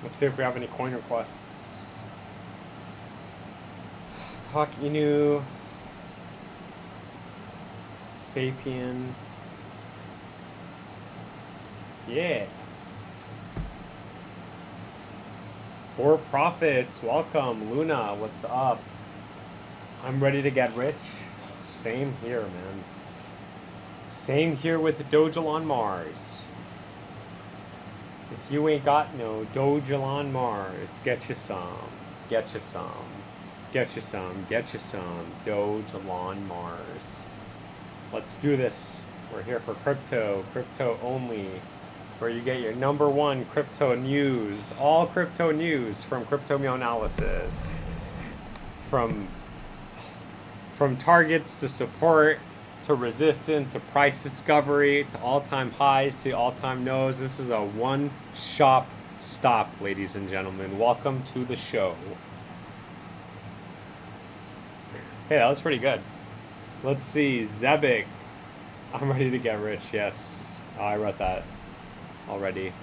Let's see if we have any coin requests. Hawk Inu. Sapien. Yeah. For Profits, welcome. Luna, what's up? I'm ready to get rich. Same here, man. Same here with DOGE on Mars. If you ain't got no DOGE on Mars, get you some. Get you some. Get you some. Get you some. DOGE on Mars. Let's do this. We're here for crypto. Crypto only. Where you get your #1 crypto news. All crypto news from Crypto Meow Analysis. From targets to support to resistance to price discovery to all-time highs to all-time lows. This is a one-shop stop, ladies and gentlemen. Welcome to the show. Hey, that was pretty good. Let's see, Zebic. I'm ready to get rich, yes. Oh, I wrote that already.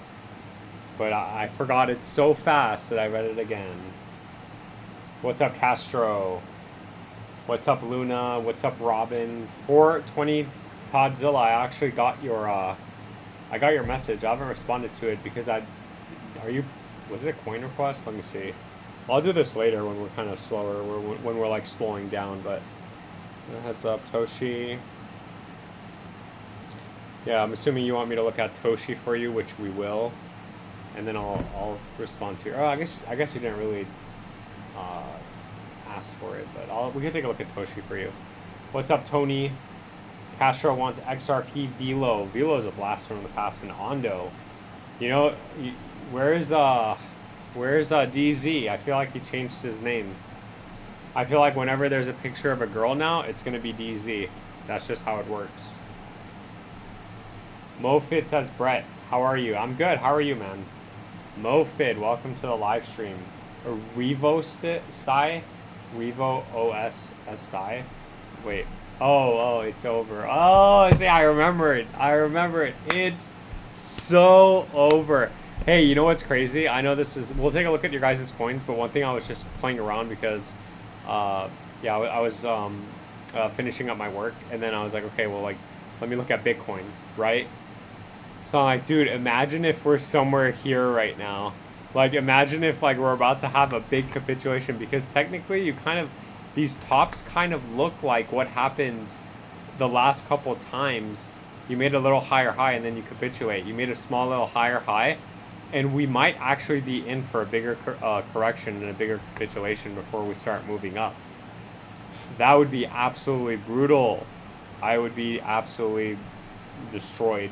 But I forgot it so fast that I read it again. What's up, Castro? What's up, Luna? What's up, Robin? 420 Toddzilla, I actually got your I got your message. I haven't responded to it because was it a coin request? Let me see. Well, I'll do this later when we're kind of slower, when we're like slowing down, but heads up, Toshi. Yeah, I'm assuming you want me to look at Toshi for you, which we will, and then I'll respond to you. Oh, I guess you didn't really ask for it, but we can take a look at Toshi for you. What's up, Tony? Castro wants XRP Velo. Velo's a blast from the past, and Ondo. You know, where's DZ? I feel like he changed his name. I feel like whenever there's a picture of a girl now, it's gonna be DZ. That's just how it works. Mofid says, Brett, how are you? I'm good. How are you, man? Mofid, welcome to the live stream. Revo Sty? Revo OS Sty? Wait. Oh, it's over. Oh, see, I remember it. It's so over. Hey, you know what's crazy? I know we'll take a look at your guys' coins, but one thing I was just playing around because, I was finishing up my work, and then I was like, okay, well, like, let me look at Bitcoin, right? So I'm like, dude, imagine if we're somewhere here right now. Like, imagine if, like, we're about to have a big capitulation, because technically these tops kind of look like what happened the last couple times. You made a little higher high and then you capitulate. You made a small little higher high, and we might actually be in for a bigger correction and a bigger capitulation before we start moving up. That would be absolutely brutal. I would be absolutely destroyed.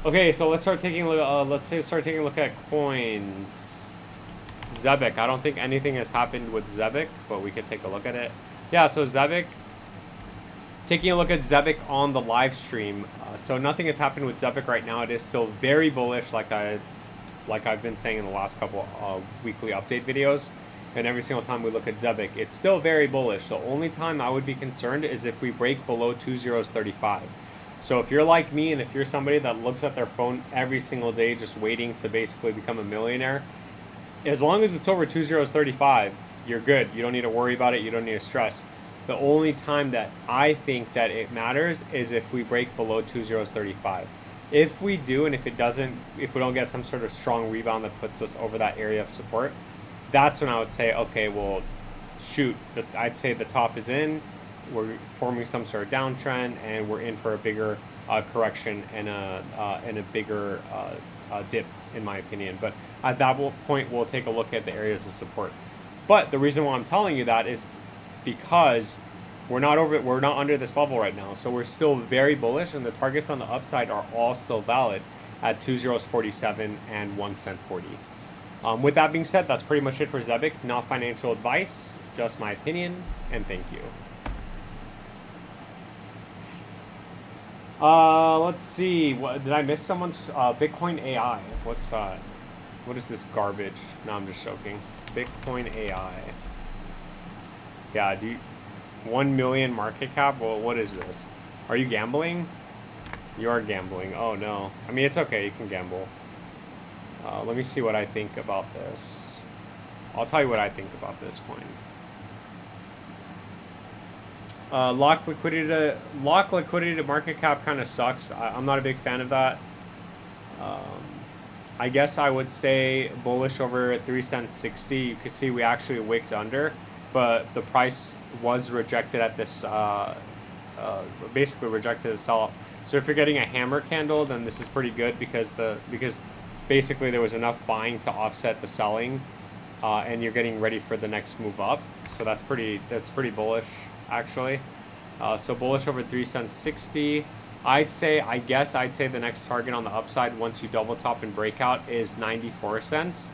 Okay, so let's start taking a look. Start taking a look at coins. Zebic. I don't think anything has happened with Zebic, but we could take a look at it. Yeah, so Zebic. Taking a look at Zebic on the live stream. So nothing has happened with Zebic right now. It is still very bullish, like I've been saying in the last couple weekly update videos. And every single time we look at Zebic, it's still very bullish. The only time I would be concerned is if we break below 2.035. So if you're like me, and if you're somebody that looks at their phone every single day just waiting to basically become a millionaire, as long as it's over 2.035, you're good. You don't need to worry about it. You don't need to stress. The only time that I think that it matters is if we break below 2.035. If we do, and if we don't get some sort of strong rebound that puts us over that area of support, that's when I would say, okay, well, shoot, I'd say the top is in. We're forming some sort of downtrend, and we're in for a bigger correction and a bigger dip, in my opinion. But at that point, we'll take a look at the areas of support. But the reason why I'm telling you that is because we're not under this level right now, so we're still very bullish, and the targets on the upside are all still valid at 2.047 and 1 cent 40. With that being said, that's pretty much it for Zebic. Not financial advice, just my opinion, and thank you. Let's see. Did I miss someone's Bitcoin AI? What's that? What is this garbage? No, I'm just joking. Bitcoin AI. Yeah, 1 million market cap? Well, what is this? Are you gambling? You are gambling. Oh, no. I mean, it's okay. You can gamble. Let me see what I think about this. I'll tell you what I think about this coin. Lock liquidity to market cap kind of sucks. I'm not a big fan of that. I guess I would say bullish over 3 cents 60. You can see we actually wicked under, but the price was rejected at this, basically rejected the sell-off. So if you're getting a hammer candle, then this is pretty good because basically there was enough buying to offset the selling, and you're getting ready for the next move up. So that's pretty bullish actually. So bullish over 3 cents 60. I'd say the next target on the upside once you double top and breakout is 94 cents.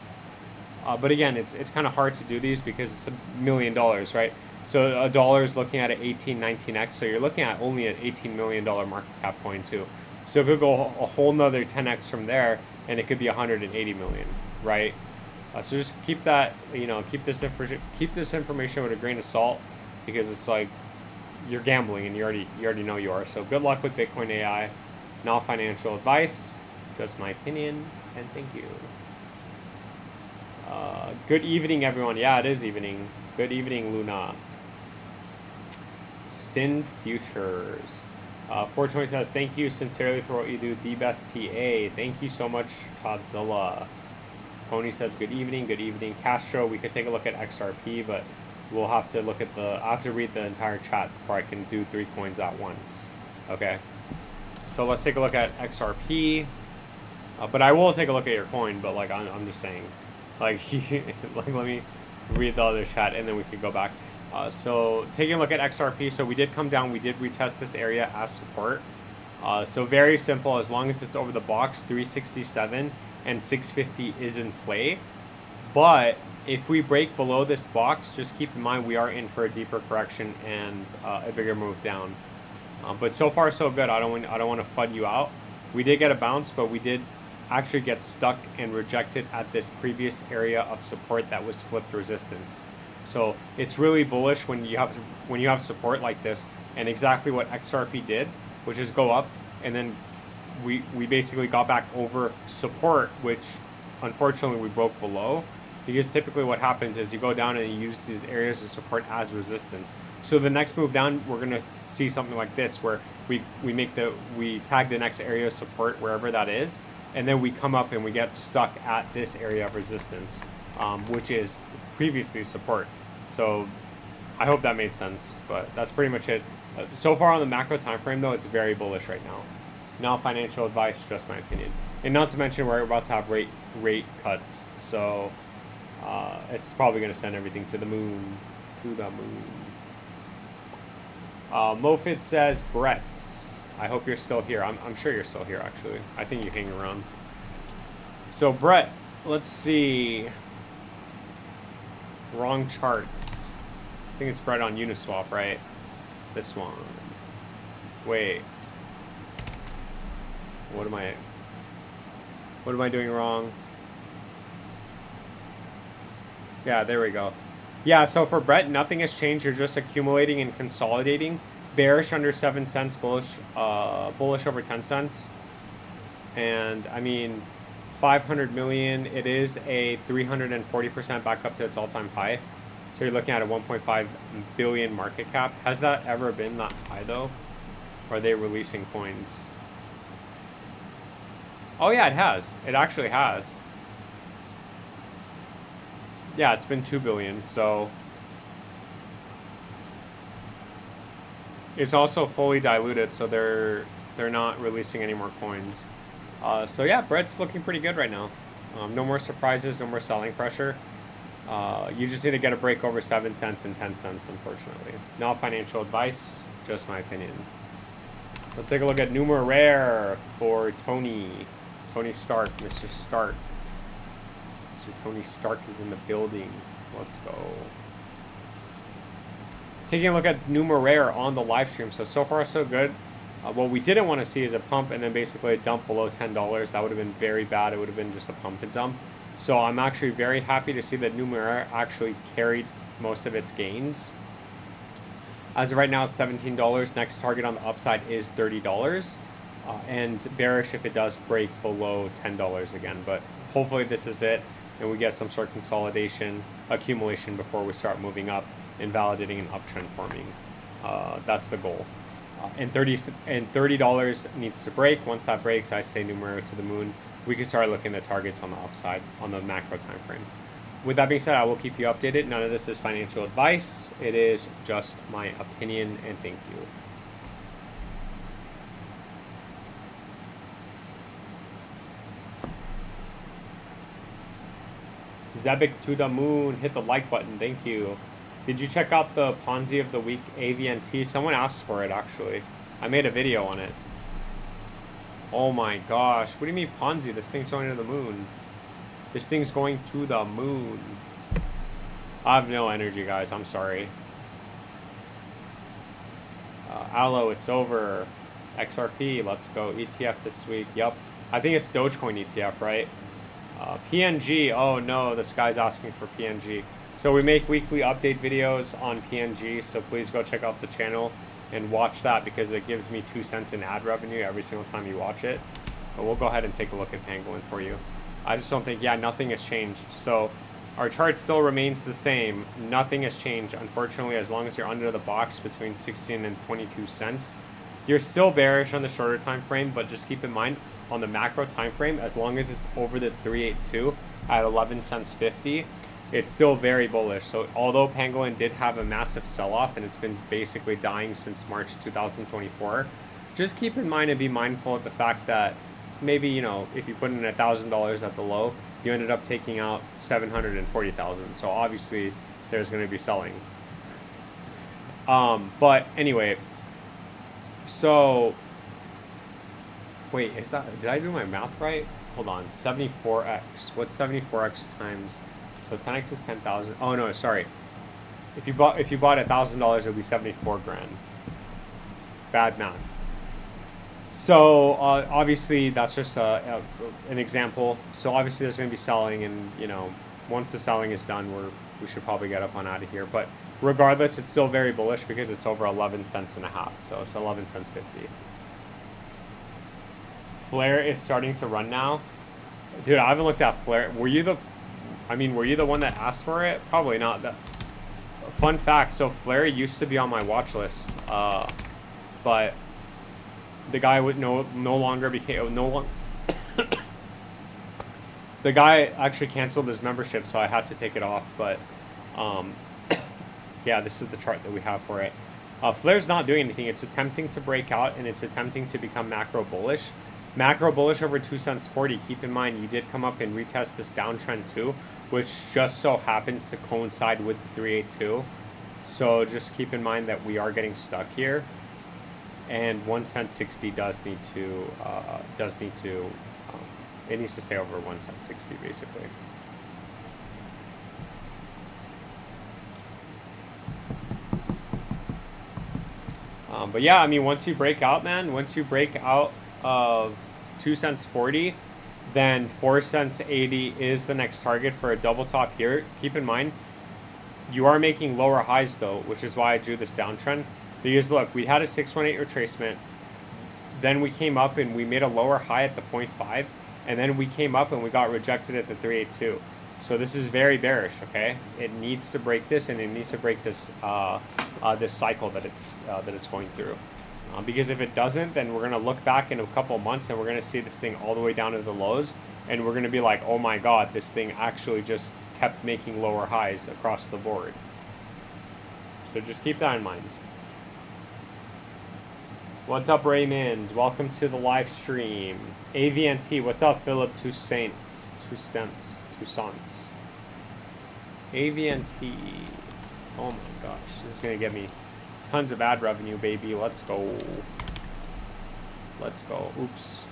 But again, it's kind of hard to do these because it's $1 million, right? So a dollar is looking at an 18, 19x. So you're looking at only an $18 million market cap coin too. So it could go a whole nother 10x from there, and it could be 180 million, right? So just keep that, keep this information with a grain of salt, because it's like you're gambling and you already know you are. So good luck with Bitcoin AI. Not financial advice, just my opinion, and thank you. Good evening, everyone. Yeah, it is evening. Good evening, Luna. Sin Futures. 420 says, thank you sincerely for what you do. The best TA. Thank you so much, Godzilla. Tony says, good evening, good evening. Castro, we could take a look at XRP, but we'll have to look at I have to read the entire chat before I can do 3 coins at once. Okay. So let's take a look at XRP. But I will take a look at your coin, but like, I'm just saying, like, like, let me read the other chat and then we can go back. So taking a look at XRP, so we did come down, we did retest this area as support. So very simple, as long as it's over the box, 367 and 650 is in play. But if we break below this box, just keep in mind we are in for a deeper correction and a bigger move down. But so far so good. I don't want to FUD you out. We did get a bounce, but we did actually get stuck and rejected at this previous area of support that was flipped resistance. So it's really bullish when you have support like this, and exactly what XRP did, which is go up, and then we basically got back over support, which unfortunately we broke below, because typically what happens is you go down and you use these areas of support as resistance. So the next move down, we're gonna see something like this, where we tag the next area of support wherever that is, and then we come up and we get stuck at this area of resistance, which is previously support. So I hope that made sense, but that's pretty much it. So far on the macro time frame though, it's very bullish right now. Not financial advice, just my opinion. And not to mention we're about to have rate cuts, so it's probably going to send everything to the moon. Mofid says, Brett, I hope you're still here. I'm sure you're still here, actually. I think you hang around. So Brett, let's see. Wrong chart. I think it's Brett on Uniswap, right? This one. Wait. What am I doing wrong? Yeah, there we go. Yeah, so for Brett, nothing has changed. You're just accumulating and consolidating. Bearish under 7 cents, bullish over 10 cents. And I mean, 500 million, it is a 340% back up to its all-time high. So you're looking at a 1.5 billion market cap. Has that ever been that high though? Or are they releasing coins? Oh yeah, it has. It actually has. Yeah, it's been 2 billion, so it's also fully diluted, so they're not releasing any more coins. So yeah, Brett's looking pretty good right now. No more surprises, no more selling pressure. You just need to get a break over 7 cents and 10 cents, unfortunately. Not financial advice, just my opinion. Let's take a look at Numerare for Tony Stark, Mr. Stark. Mr. Tony Stark is in the building. Let's go. Taking a look at Numerare on the live stream. So far, so good. What we didn't want to see is a pump and then basically a dump below $10. That would have been very bad. It would have been just a pump and dump. So I'm actually very happy to see that Numerare actually carried most of its gains. As of right now, it's $17. Next target on the upside is $30. And bearish if it does break below $10 again. But hopefully this is it, and we get some sort of consolidation, accumulation before we start moving up and validating an uptrend forming. That's the goal. And $30 needs to break. Once that breaks, I say numero to the moon. We can start looking at targets on the upside on the macro time frame. With that being said, I will keep you updated. None of this is financial advice. It is just my opinion, and thank you. Zebic to the moon. Hit the like button. Thank you. Did you check out the Ponzi of the week, AVNT? Someone asked for it, actually. I made a video on it. Oh my gosh. What do you mean Ponzi? This thing's going to the moon. This thing's going to the moon. I have no energy, guys. I'm sorry. Allo, it's over. XRP, let's go. ETF this week. Yep. I think it's Dogecoin ETF, right? PNG. Oh no, this guy's asking for PNG. So we make weekly update videos on PNG, so please go check out the channel and watch that because it gives me 2 cents in ad revenue every single time you watch it. But we'll go ahead and take a look at Pangolin for you. I just don't think, yeah, nothing has changed. So our chart still remains the same. Nothing has changed. Unfortunately, as long as you're under the box between 16 and 22 cents, you're still bearish on the shorter time frame, but just keep in mind on the macro time frame, as long as it's over the 382 at 11 cents 50, it's still very bullish. So although Pangolin did have a massive sell-off and it's been basically dying since March 2024, just keep in mind and be mindful of the fact that maybe, you know, if you put in $1,000 at the low, you ended up taking out 740,000. So obviously there's going to be selling. But anyway, so wait, is that, did I do my math right? Hold on, 74x. What's 74x times? So 10x is 10,000. Oh no, sorry. If you bought $1,000, it would be 74 grand. Bad math. So obviously that's just an example. So obviously there's going to be selling, and you know, once the selling is done, we should probably get up on out of here. But regardless, it's still very bullish because it's over 11 cents and a half. So it's 11 cents 50. Flare is starting to run now. Dude, I haven't looked at Flare. Were you the one that asked for it? Probably not. Fun fact, so Flare used to be on my watch list, but the guy would no longer became the guy actually canceled his membership, so I had to take it off. But yeah, this is the chart that we have for it. Flare's not doing anything. It's attempting to break out, and it's attempting to become macro bullish. Macro bullish over 2 cents 40. Keep in mind, you did come up and retest this downtrend too, which just so happens to coincide with the 382. So just keep in mind that we are getting stuck here, and 1 cent 60 does need to it needs to stay over 1 cent 60 basically. But yeah, I mean, once you break out, man, once you break out of 2 cents 40, then 4 cents 80 is the next target for a double top here. Keep in mind, you are making lower highs though, which is why I drew this downtrend. Because look, we had a 618 retracement, then we came up and we made a lower high at the 0.5, and then we came up and we got rejected at the 382. So this is very bearish, okay? It needs to break this, and it needs to break this this cycle that it's going through. Because if it doesn't, then we're gonna look back in a couple of months and we're gonna see this thing all the way down to the lows, and we're gonna be like, oh my god, this thing actually just kept making lower highs across the board. So just keep that in mind. What's up, Raymond? Welcome to the live stream. AVNT, what's up, Philip? Toussaint. AVNT. Oh my gosh, this is gonna get me tons of ad revenue, baby. Let's go. Let's go. Oops.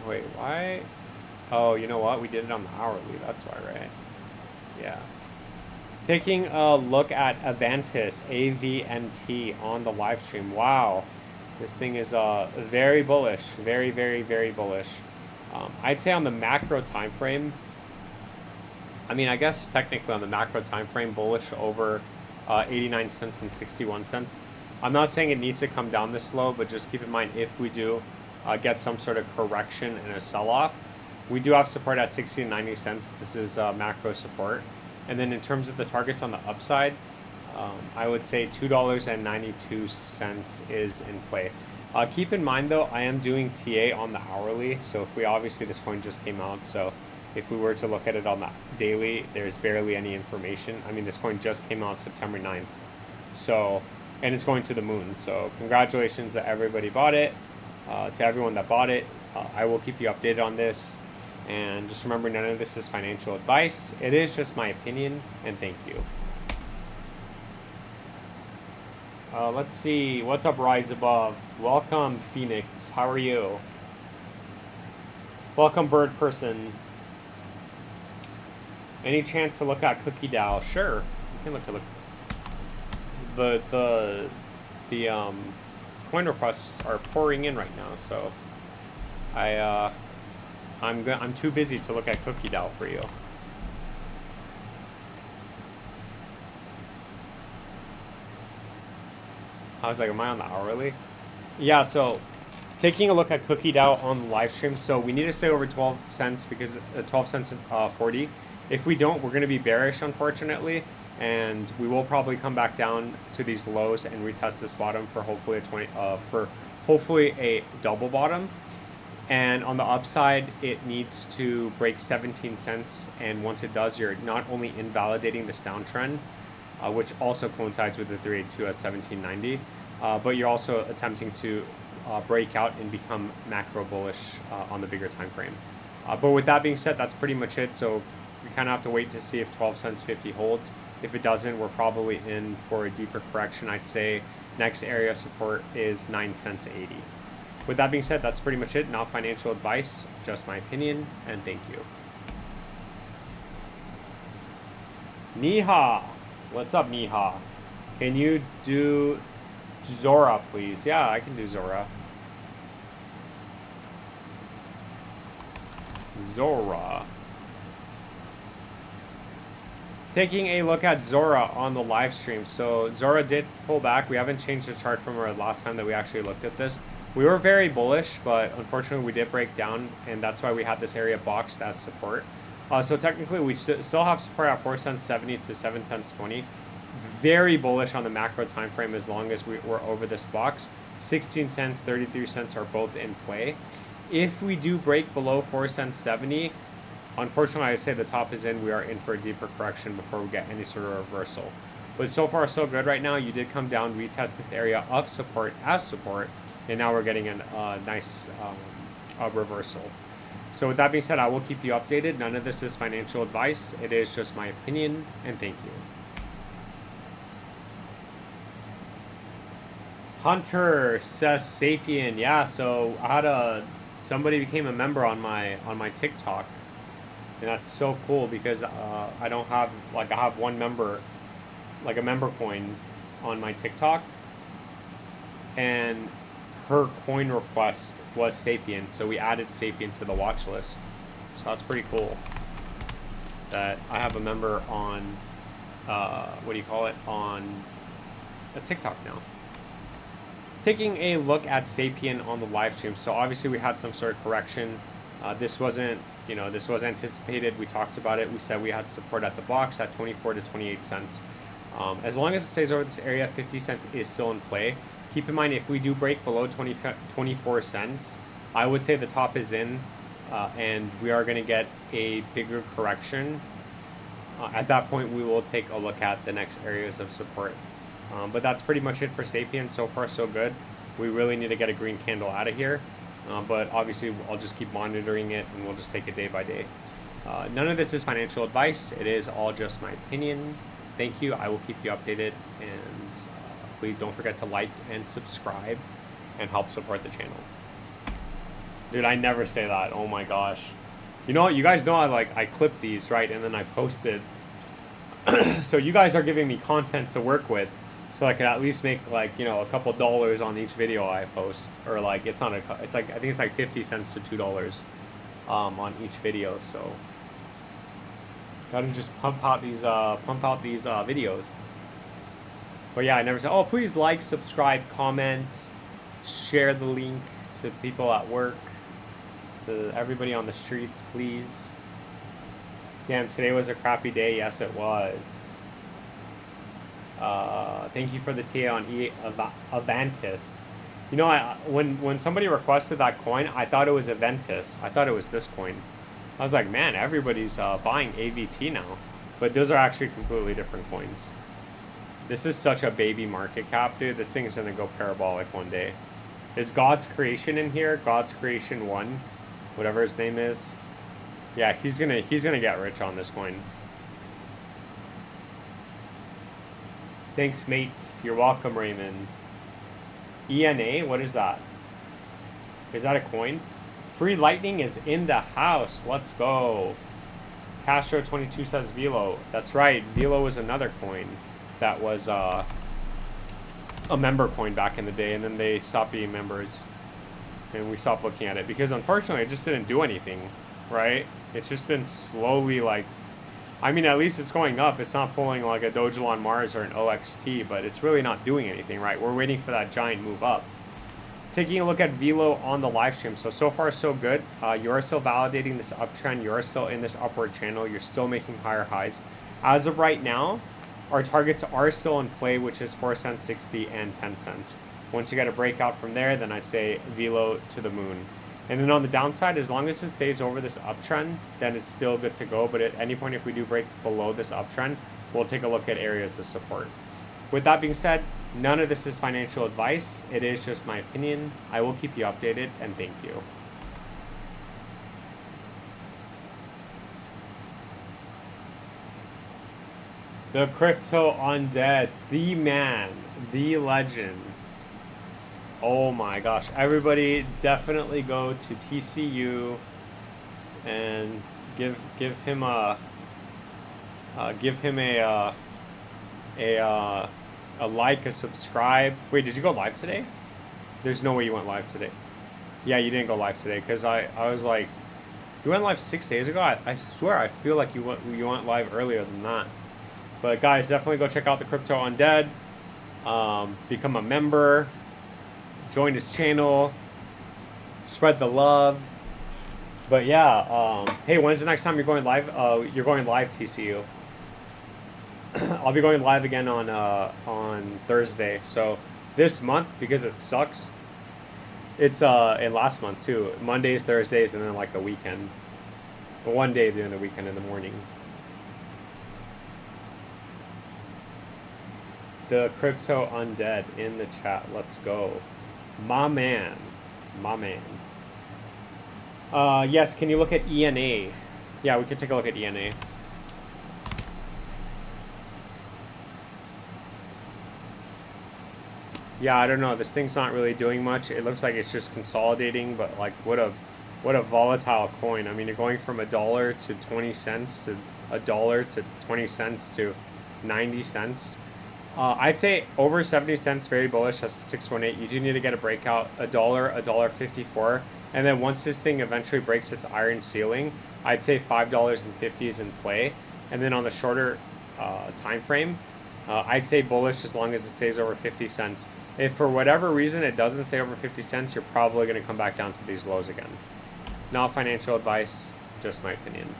Wait, why? Oh, you know what? We did it on the hourly. That's why, right? Yeah. Taking a look at Avantis, AVNT, on the live stream. Wow. This thing is very bullish. Very, very, very bullish. I'd say on the macro time frame, I mean, I guess technically on the macro time frame, bullish over 89 cents and 61 cents. I'm not saying it needs to come down this low, but just keep in mind, if we do, get some sort of correction and a sell-off. We do have support at 60.90 cents. This is macro support. And then in terms of the targets on the upside, I would say $2.92 is in play. Keep in mind though, I am doing TA on the hourly. So if we obviously, this coin just came out. So if we were to look at it on the daily, there's barely any information. I mean, this coin just came out September 9th. So, and it's going to the moon. So congratulations to everybody bought it. To everyone that bought it, I will keep you updated on this. And just remember, none of this is financial advice. It is just my opinion, and thank you. Let's see. What's up, Rise Above? Welcome, Phoenix. How are you? Welcome, Bird Person. Any chance to look at Cookie DAO? Sure. You can look at the coin requests are pouring in right now, so I'm too busy to look at Cookie DAO for you. I was like, am I on the hourly? Yeah, so taking a look at Cookie DAO on the live stream. So we need to stay over 12 cents because 12 cents 40. If we don't, we're going to be bearish, unfortunately. And we will probably come back down to these lows and retest this bottom for hopefully a double bottom. And on the upside, it needs to break 17 cents. And once it does, you're not only invalidating this downtrend, which also coincides with the 382 at 1790, but you're also attempting to break out and become macro bullish on the bigger time frame. But with that being said, that's pretty much it. So we kind of have to wait to see if 12 cents 50 holds. If it doesn't, we're probably in for a deeper correction. I'd say next area of support is 9 cents 80. With that being said, that's pretty much it. Not financial advice, just my opinion, and thank you. Niha. What's up, Niha? Can you do Zora, please? Yeah, I can do Zora. Zora. Taking a look at Zora on the live stream. So Zora did pull back. We haven't changed the chart from our last time that we actually looked at this. We were very bullish, but unfortunately we did break down, and that's why we had this area boxed as support. So technically we still have support at 4 cents 70 to 7 cents 20. Very bullish on the macro time frame as long as we're over this box. 16 cents, 33 cents are both in play. If we do break below 4 cents 70, unfortunately, I say the top is in. We are in for a deeper correction before we get any sort of reversal. But so far, so good right now. You did come down, retest this area of support as support, and now we're getting a nice reversal. So with that being said, I will keep you updated. None of this is financial advice. It is just my opinion, and thank you. Hunter says Sapien. Yeah, so I had somebody became a member on my TikTok. And that's so cool because I don't have, I have one member, like a member coin on my TikTok. And her coin request was Sapien. So we added Sapien to the watch list. So that's pretty cool that I have a member on, on a TikTok now. Taking a look at Sapien on the live stream. So obviously we had some sort of correction. This wasn't, this was anticipated. We talked about it. We said we had support at the box at 24 to 28 cents. As long as it stays over this area, 50 cents is still in play. Keep in mind, if we do break below 24 cents, I would say the top is in, and we are going to get a bigger correction. At that point, we will take a look at the next areas of support. But that's pretty much it for Sapien. So far, so good. We really need to get a green candle out of here. But obviously, I'll just keep monitoring it, and we'll just take it day by day. None of this is financial advice. It is all just my opinion. Thank you. I will keep you updated. And please don't forget to like and subscribe and help support the channel. Dude, I never say that. Oh my gosh. You know what? You guys know I clip these, right? And then I post it. So you guys are giving me content to work with. So I could at least make a couple dollars on each video I post, or it's not it's I think it's 50 cents to $2 on each video. So gotta just pump out these videos. But yeah, I never say, oh, please like, subscribe, comment, share the link to people at work, to everybody on the streets, please. Damn, today was a crappy day. Yes, it was. Thank you for the TA on Avantis. You know, when somebody requested that coin, I thought it was Aventus. I thought it was this coin. I was like, man, everybody's buying AVT now. But those are actually completely different coins. This is such a baby market cap, dude. This thing's gonna go parabolic one day. Is God's Creation in here? God's Creation 1, whatever his name is. Yeah, he's gonna get rich on this coin. Thanks, mate. You're welcome, Raymond. ENA, what is that? Is that a coin? Free Lightning is in the house. Let's go. Castro22 says Velo. That's right. Velo was another coin that was a member coin back in the day, and then they stopped being members, and we stopped looking at it because unfortunately it just didn't do anything, right? It's just been slowly, like, I mean, at least it's going up. It's not pulling like a DOGE on Mars or an OXT, but it's really not doing anything, right? We're waiting for that giant move up. Taking a look at Velo on the live stream. So far so good. You are still validating this uptrend. You are still in this upward channel. You're still making higher highs. As of right now, our targets are still in play, which is 4 cents, 60, and 10 cents. Once you get a breakout from there, then I'd say Velo to the moon. And then on the downside, as long as it stays over this uptrend, then it's still good to go. But at any point, if we do break below this uptrend, we'll take a look at areas of support. With that being said, none of this is financial advice. It is just my opinion. I will keep you updated, and thank you. The Crypto Undead, the man, the legend. Oh my gosh, everybody definitely go to TCU and give him a like, a subscribe. Wait, did you go live today? There's no way you went live today. Yeah, you didn't go live today because I was like, you went live 6 days ago. I swear I feel like you went live earlier than that. But guys, definitely go check out the Crypto Undead. Become a member. Join his channel, spread the love. But yeah, hey, when's the next time you're going live? You're going live, TCU. I'll be going live again on Thursday. So this month, because it sucks, it's and last month too. Mondays, Thursdays, and then like the weekend. One day during the weekend in the morning. The Crypto Undead in the chat. Let's go. My man. Yes, can you look at ENA? Yeah, we can take a look at ENA. Yeah, I don't know. This thing's not really doing much. It looks like it's just consolidating, but like what a volatile coin. I mean, you're going from $1 to 20 cents to $1 to 20 cents to 90 cents. I'd say over 70 cents, very bullish. That's 618. You do need to get a breakout, $1.54. And then once this thing eventually breaks its iron ceiling, I'd say $5.50 is in play. And then on the shorter time frame, I'd say bullish as long as it stays over 50 cents. If for whatever reason it doesn't stay over 50 cents, you're probably going to come back down to these lows again. Not financial advice, just my opinion.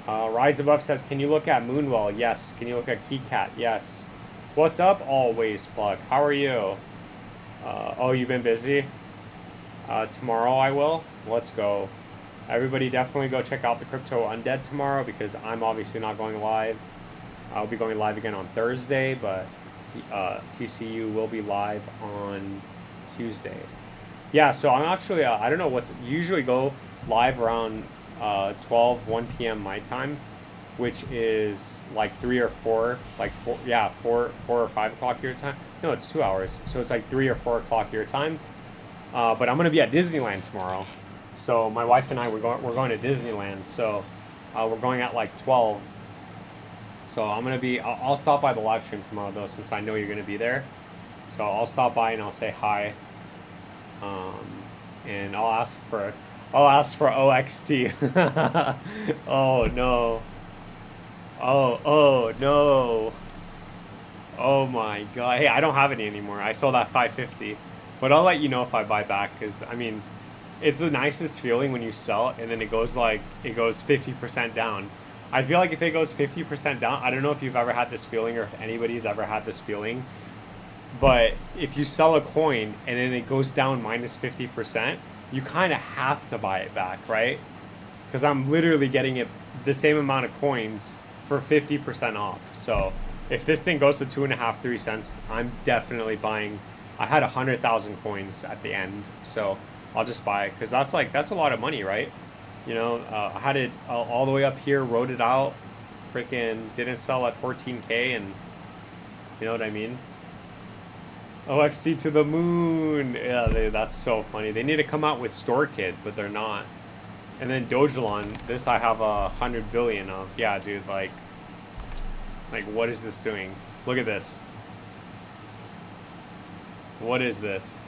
Rise Above says, can you look at Moonwell? Yes. Can you look at KeyCat? Yes. What's up, Always Plug? How are you? Oh, you've been busy? Tomorrow I will. Let's go. Everybody definitely go check out the Crypto Undead tomorrow because I'm obviously not going live. I'll be going live again on Thursday, but TCU will be live on Tuesday. Yeah, so I'm actually, I don't know what's, usually go live around 1 p.m. my time, which is like 3 or 4, like 4, yeah, 4 or 5 o'clock your time. No, it's 2 hours, so it's like 3 or 4 o'clock your time. But I'm gonna be at Disneyland tomorrow, so my wife and I we're going to Disneyland. So we're going at like 12. So I'm gonna be. I'll stop by the live stream tomorrow though, since I know you're gonna be there. So I'll stop by and I'll say hi. And I'll ask for OXT. Oh no. Oh no. Oh my god. Hey, I don't have any anymore. I sold at 550. But I'll let you know if I buy back, because I mean, it's the nicest feeling when you sell it and then it goes 50% down. I feel like if it goes 50% down, I don't know if you've ever had this feeling or if anybody's ever had this feeling, but if you sell a coin and then it goes down minus 50%, you kind of have to buy it back, right? Because I'm literally getting it the same amount of coins for 50% off. So if this thing goes to 2.5, 3 cents, I'm definitely buying. I had 100,000 coins at the end, so I'll just buy it because that's a lot of money, right? You know, I had it all the way up here, wrote it out, freaking didn't sell at 14K, and you know what I mean? OXT to the moon. Yeah, that's so funny. They need to come out with StoreKit, but they're not. And then Dogelon, this I have 100 billion of. Yeah, dude, like what is this doing? Look at this. What is this?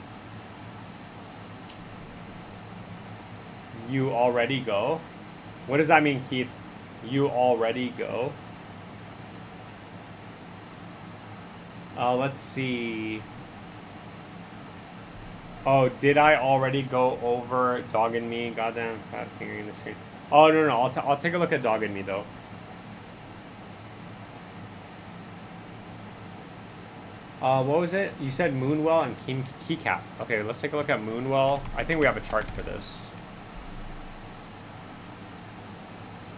You already go? What does that mean, Keith? You already go? Let's see. Oh, did I already go over Dog and Me? Goddamn fat finger in the screen. Oh, no. I'll take a look at Dog and Me, though. What was it? You said Moonwell and Keycap. Okay, let's take a look at Moonwell. I think we have a chart for this.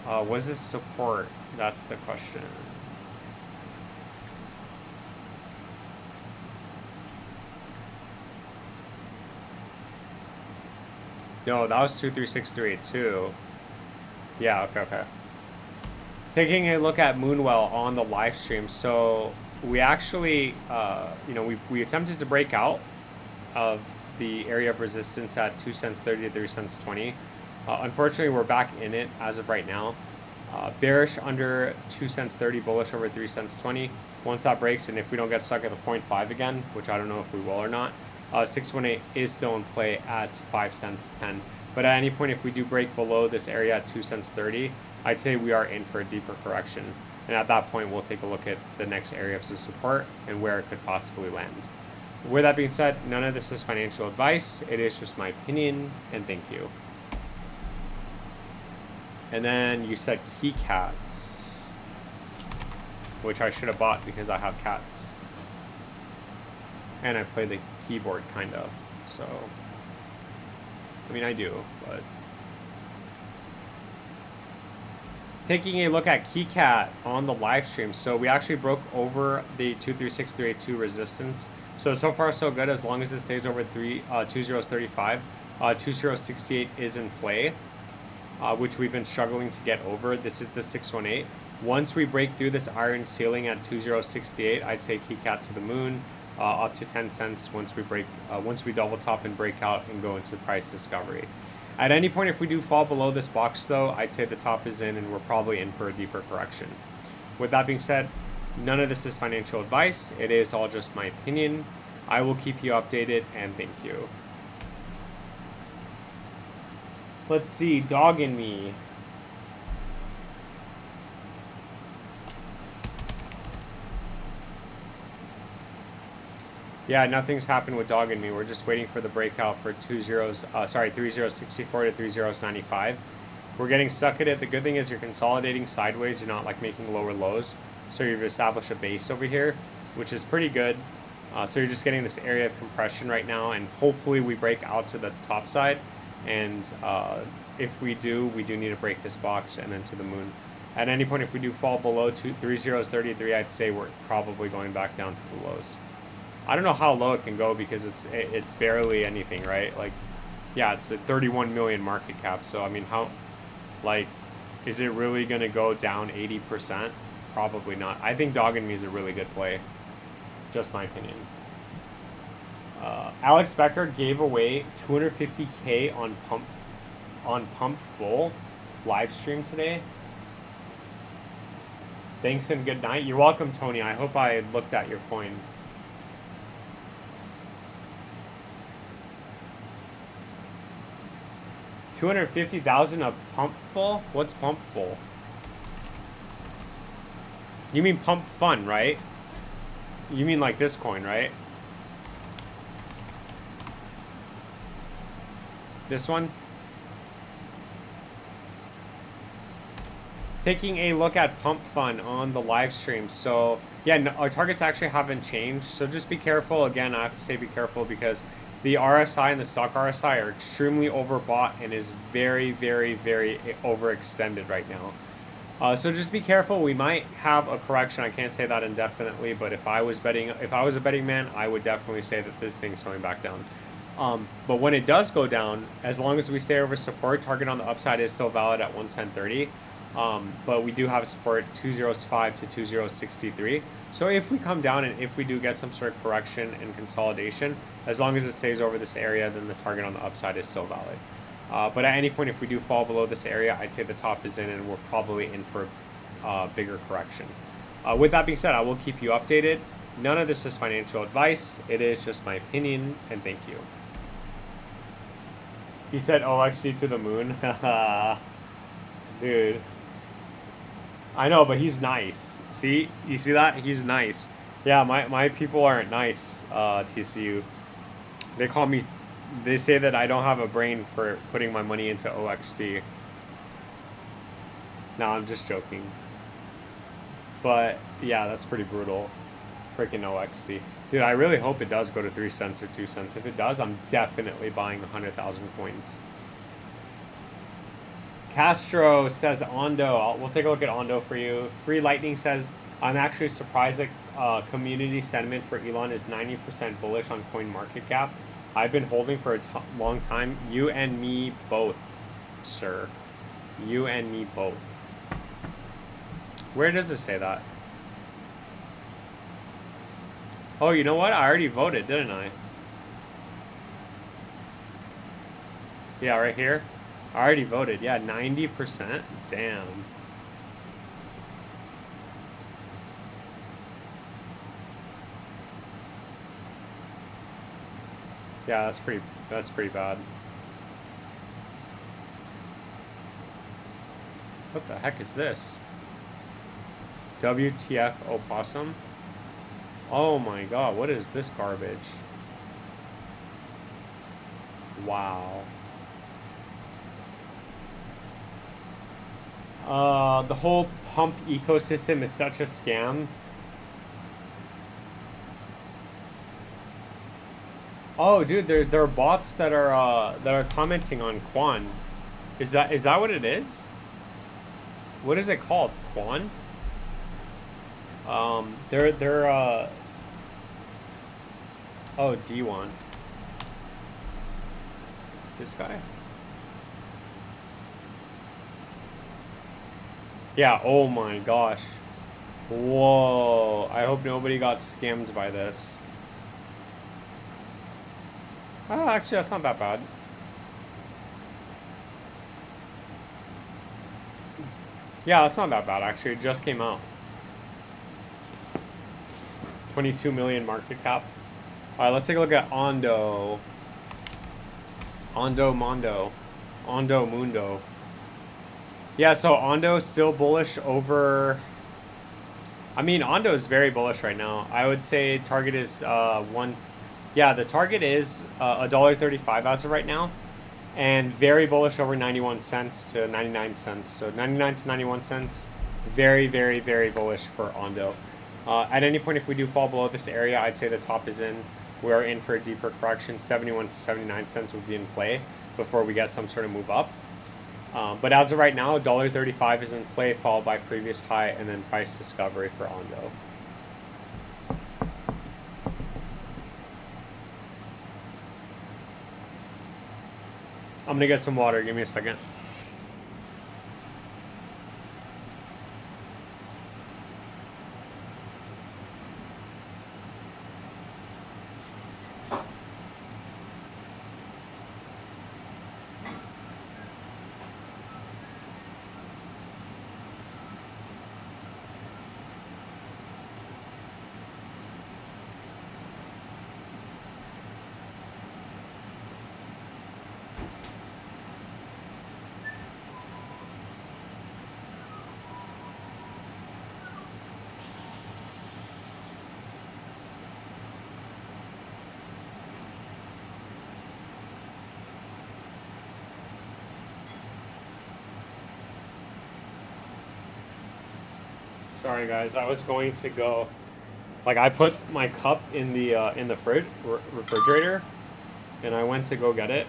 Was this support? That's the question. No, that was 236382. Yeah, okay. Taking a look at Moonwell on the live stream. So we actually, we attempted to break out of the area of resistance at 2 cents 30 to 3 cents 20. Unfortunately, we're back in it as of right now. Bearish under 2 cents 30, bullish over 3 cents 20. Once that breaks, and if we don't get stuck at the 0.5 again, which I don't know if we will or not, 618 is still in play at 5 cents 10. But at any point, if we do break below this area at 2 cents 30, I'd say we are in for a deeper correction. And at that point, we'll take a look at the next area of support and where it could possibly land. With that being said, none of this is financial advice. It is just my opinion, and thank you. And then you said key cats, which I should have bought because I have cats. And I play the keyboard, kind of. So, I mean, I do, but. Taking a look at KeyCat on the live stream. So we actually broke over the 236382 resistance. So far so good as long as it stays over 2035. 2068 is in play, which we've been struggling to get over. This is the 618. Once we break through this iron ceiling at 2068, I'd say KeyCat to the moon, up to 10 cents once we double top and break out and go into price discovery. At any point, if we do fall below this box, though, I'd say the top is in and we're probably in for a deeper correction. With that being said, none of this is financial advice. It is all just my opinion. I will keep you updated, and thank you. Let's see, Dog and Me. Yeah, nothing's happened with Dog and Me. We're just waiting for the breakout for 3064 to 3095. We're getting stuck at it. The good thing is you're consolidating sideways. You're not like making lower lows. So you've established a base over here, which is pretty good. So you're just getting this area of compression right now, and hopefully we break out to the top side. And if we do need to break this box and then to the moon. At any point, if we do fall below 3033, I'd say we're probably going back down to the lows. I don't know how low it can go because it's barely anything, right? Like, yeah, it's a 31 million market cap. So, I mean, is it really going to go down 80%? Probably not. I think Dog and Me is a really good play. Just my opinion. Alex Becker gave away 250K on Pump Full live stream today. Thanks and good night. You're welcome, Tony. I hope I looked at your coin. $250,000 of Pump Full? What's Pump Full? You mean Pump Fun, right? You mean like this coin, right? This one? Taking a look at Pump Fun on the live stream. So yeah, no, our targets actually haven't changed. So just be careful. Again, I have to say be careful because the RSI and the stock RSI are extremely overbought and is very, very, very overextended right now. So just be careful. We might have a correction. I can't say that indefinitely, but if I was a betting man, I would definitely say that this thing's going back down. But when it does go down, as long as we stay over support, target on the upside is still valid at 110.30. But we do have support 205 to 2063. So if we come down and if we do get some sort of correction and consolidation, as long as it stays over this area, then the target on the upside is still valid. But at any point, if we do fall below this area, I'd say the top is in and we're probably in for a bigger correction. With that being said, I will keep you updated. None of this is financial advice. It is just my opinion, and thank you. He said OXC to the moon. Dude. I know, but he's nice. See? You see that? He's nice. Yeah, my people aren't nice, TCU. They say that I don't have a brain for putting my money into OXT. No, I'm just joking. But, yeah, that's pretty brutal. Freaking OXT. Dude, I really hope it does go to 3 cents or 2 cents. If it does, I'm definitely buying 100,000 coins. Castro says Ondo. We'll take a look at Ondo for you. Free Lightning says, I'm actually surprised that community sentiment for Elon is 90% bullish on CoinMarketCap. I've been holding for a long time. You and me both, sir. You and me both. Where does it say that? Oh, you know what? I already voted, didn't I? Yeah, right here. I already voted. Yeah, 90%. Damn. Yeah, that's pretty bad. What the heck is this? WTF opossum? Oh my god, what is this garbage? Wow. The whole pump ecosystem is such a scam. Oh, dude, there are bots that are commenting on Quan. Is that what it is? What is it called? Quan? Oh, D1. This guy? Yeah, oh my gosh. Whoa. I hope nobody got scammed by this. Oh, actually, that's not that bad. Yeah, that's not that bad, actually. It just came out. 22 million market cap. All right, let's take a look at Ondo. Ondo Mondo. Ondo Mundo. Yeah, so Ondo is still bullish over... I mean, Ondo is very bullish right now. I would say target is Yeah, the target is $1.35 as of right now. And very bullish over 91 cents to 99 cents. So 99 to 91 cents. Very, very, very bullish for Ondo. At any point, if we do fall below this area, I'd say the top is in. We are in for a deeper correction. 71 to 79 cents would be in play before we get some sort of move up. But as of right now, $1.35 is in play, followed by previous high and then price discovery for Ondo. I'm going to get some water. Give me a second. Sorry guys, I was going to go. Like I put my cup in the refrigerator, and I went to go get it,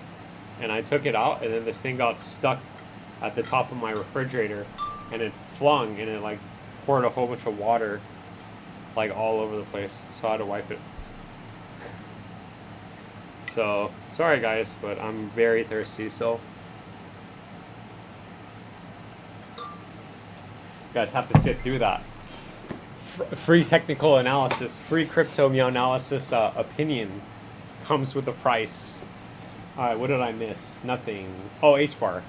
and I took it out, and then this thing got stuck at the top of my refrigerator, and it flung, and it like poured a whole bunch of water, like all over the place. So I had to wipe it. So sorry guys, but I'm very thirsty. So you guys have to sit through that. Free technical analysis, free crypto meow analysis opinion comes with a price. All right, what did I miss? Nothing. Oh, H-bar.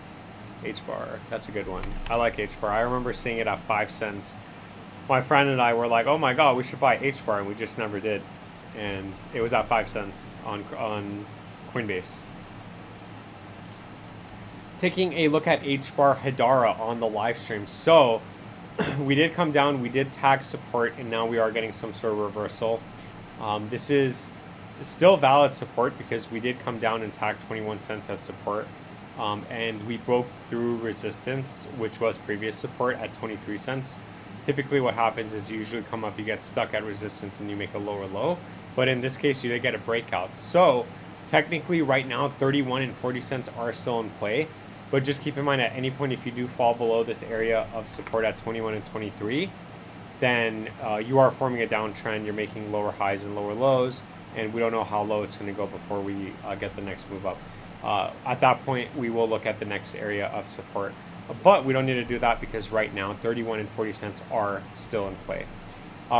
H-bar, that's a good one. I like H-bar. I remember seeing it at 5 cents. My friend and I were like, oh my god, we should buy H-bar, and we just never did. And it was at 5 cents on Coinbase. Taking a look at H-bar Hedara on the live stream. So we did come down, we did tag support, and now we are getting some sort of reversal. This is still valid support because we did come down and tag 21 cents as support. And we broke through resistance, which was previous support at 23 cents. Typically what happens is you usually come up, you get stuck at resistance, and you make a lower low. But in this case, you did get a breakout. So technically right now, 31 and 40 cents are still in play. But just keep in mind at any point, if you do fall below this area of support at 21 and 23, then you are forming a downtrend. You're making lower highs and lower lows, and we don't know how low it's going to go before we get the next move up. At that point, we will look at the next area of support. But we don't need to do that because right now, 31 and 40 cents are still in play.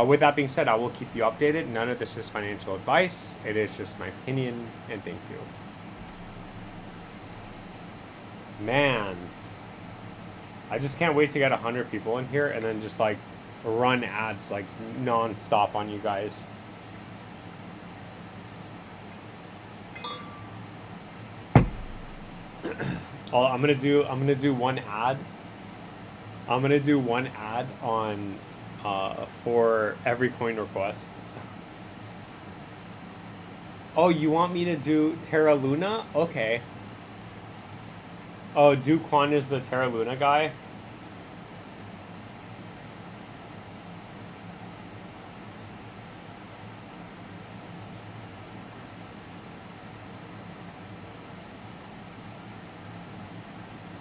With that being said, I will keep you updated. None of this is financial advice. It is just my opinion, and thank you. Man, I just can't wait to get 100 people in here and then just like run ads like non-stop on you guys. I'm gonna do one ad. I'm gonna do one ad on for every coin request. Oh, you want me to do Terra Luna? Okay. Oh, Duquan is the Terra Luna guy?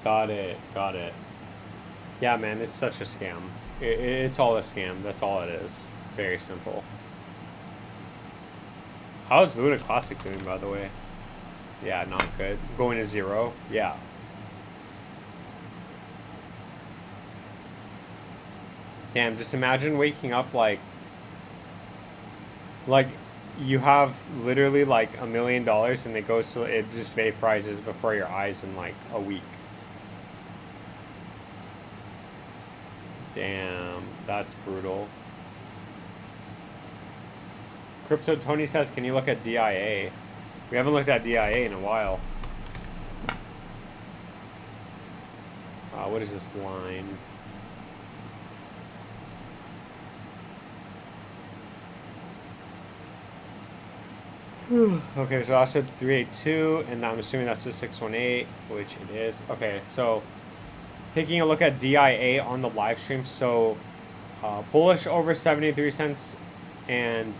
Got it, got it. Yeah, man, it's such a scam. It's all a scam. That's all it is. Very simple. How's Luna Classic doing, by the way? Yeah, not good. Going to 0? Yeah. Damn, just imagine waking up like you have literally like $1 million and it just vaporizes before your eyes in like a week. Damn, that's brutal. Crypto Tony says, can you look at DIA? We haven't looked at DIA in a while. What is this line? Okay, so that's a 382, and I'm assuming that's a 618, which it is. Okay, so taking a look at DIA on the live stream, so bullish over 73 cents, and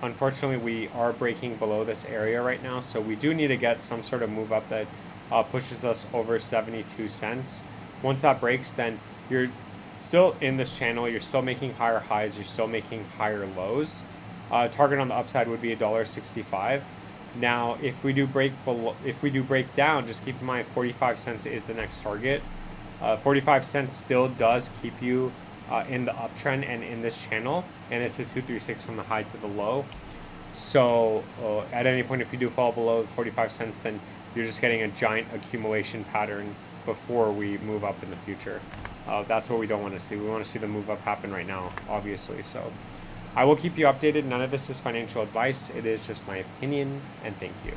unfortunately we are breaking below this area right now, so we do need to get some sort of move up that pushes us over 72 cents. Once that breaks, then you're still in this channel, you're still making higher highs, you're still making higher lows. Target on the upside would be $1.65. Now, if we do break down, just keep in mind 45 cents is the next target. 45 cents still does keep you in the uptrend and in this channel, and it's a 236 from the high to the low. So at any point, if you do fall below 45 cents, then you're just getting a giant accumulation pattern before we move up in the future. That's what we don't want to see. We want to see the move up happen right now, obviously. So I will keep you updated. None of this is financial advice. It is just my opinion, and thank you.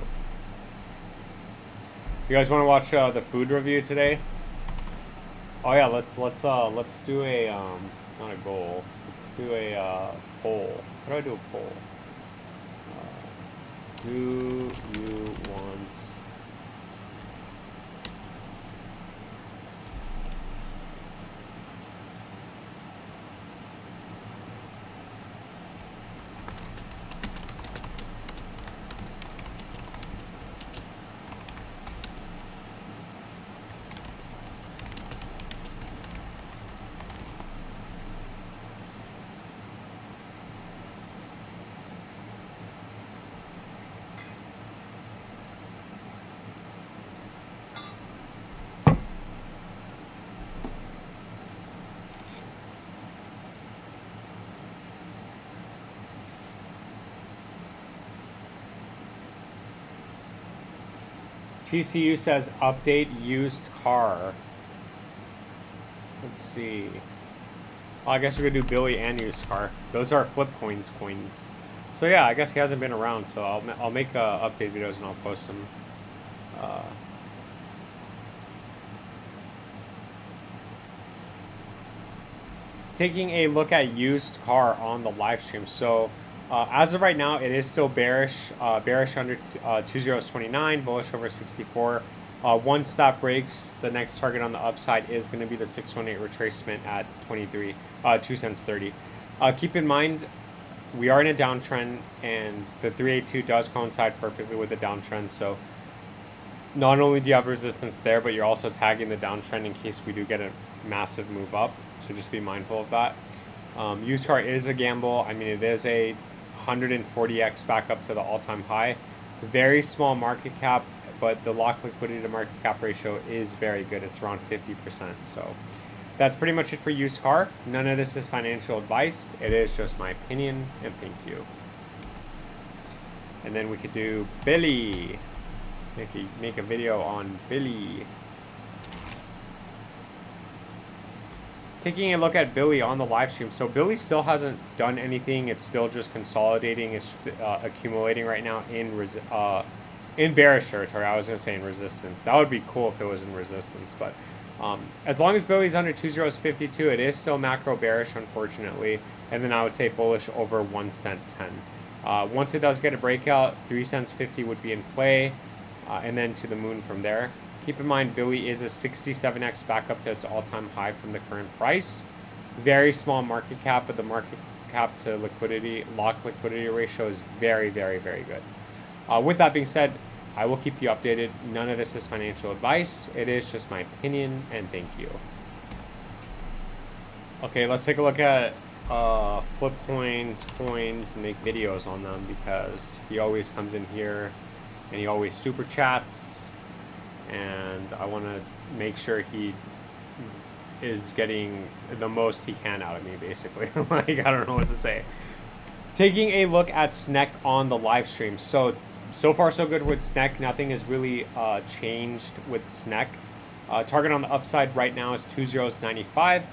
You guys want to watch the food review today? Oh yeah, let's do a not a goal. Let's do a poll. How do I do a poll? Do you want TCU says update used car. Let's see. Well, I guess we're gonna do Billy and used car. Those are flip coins coins. So yeah, I guess he hasn't been around. So I'll make update videos and I'll post them. Taking a look at used car on the live stream. So as of right now, it is still bearish. Bearish under 2029, bullish over 64. Once that breaks, the next target on the upside is going to be the 618 retracement at 2 cents 30. Keep in mind, we are in a downtrend, and the 382 does coincide perfectly with the downtrend. So not only do you have resistance there, but you're also tagging the downtrend in case we do get a massive move up. So just be mindful of that. Used car is a gamble. I mean, it is a 140x back up to the all-time high. Very small market cap, but the lock liquidity to market cap ratio is very good. It's around 50%. So that's pretty much it for used car. None of this is financial advice. It is just my opinion, and thank you. And then we could do Billy. Make a video on Billy. Taking a look at Billy on the live stream. So Billy still hasn't done anything. It's still just consolidating. It's accumulating right now in bearish territory. I was going to say in resistance. That would be cool if it was in resistance. But as long as Billy's under 2.052, it is still macro bearish, unfortunately. And then I would say bullish over 1 cent 10. Once it does get a breakout, 3 cents 50 would be in play. And then to the moon from there. Keep in mind, Billy is a 67x back up to its all-time high from the current price. Very small market cap, but the market cap to liquidity, lock liquidity ratio is very, very, very good. With that being said, I will keep you updated. None of this is financial advice. It is just my opinion, and thank you. Okay, let's take a look at flip coins, and make videos on them, because he always comes in here and he always super chats, and I want to make sure he is getting the most he can out of me, basically. Like, I don't know what to say. Taking a look at SNEC on the live stream. So far so good with SNEC. Nothing has really changed with SNEC. Target on the upside right now is 2.095,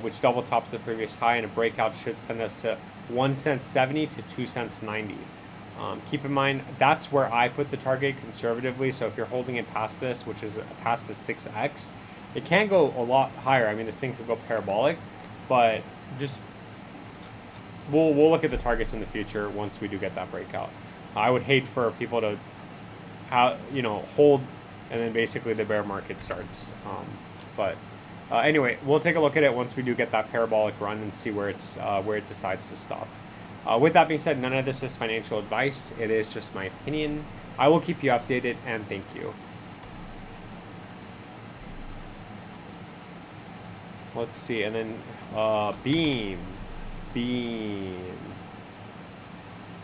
which double tops the previous high, and a breakout should send us to 1 cent 70 to 2 cents 90. Keep in mind, that's where I put the target conservatively. So if you're holding it past this, which is past the 6x, it can go a lot higher. I mean, this thing could go parabolic, but just we'll look at the targets in the future once we do get that breakout. I would hate for people to hold, and then basically the bear market starts. Anyway, we'll take a look at it once we do get that parabolic run and see where it decides to stop. With that being said, none of this is financial advice. It is just my opinion. I will keep you updated, and thank you. Let's see, and then Beam.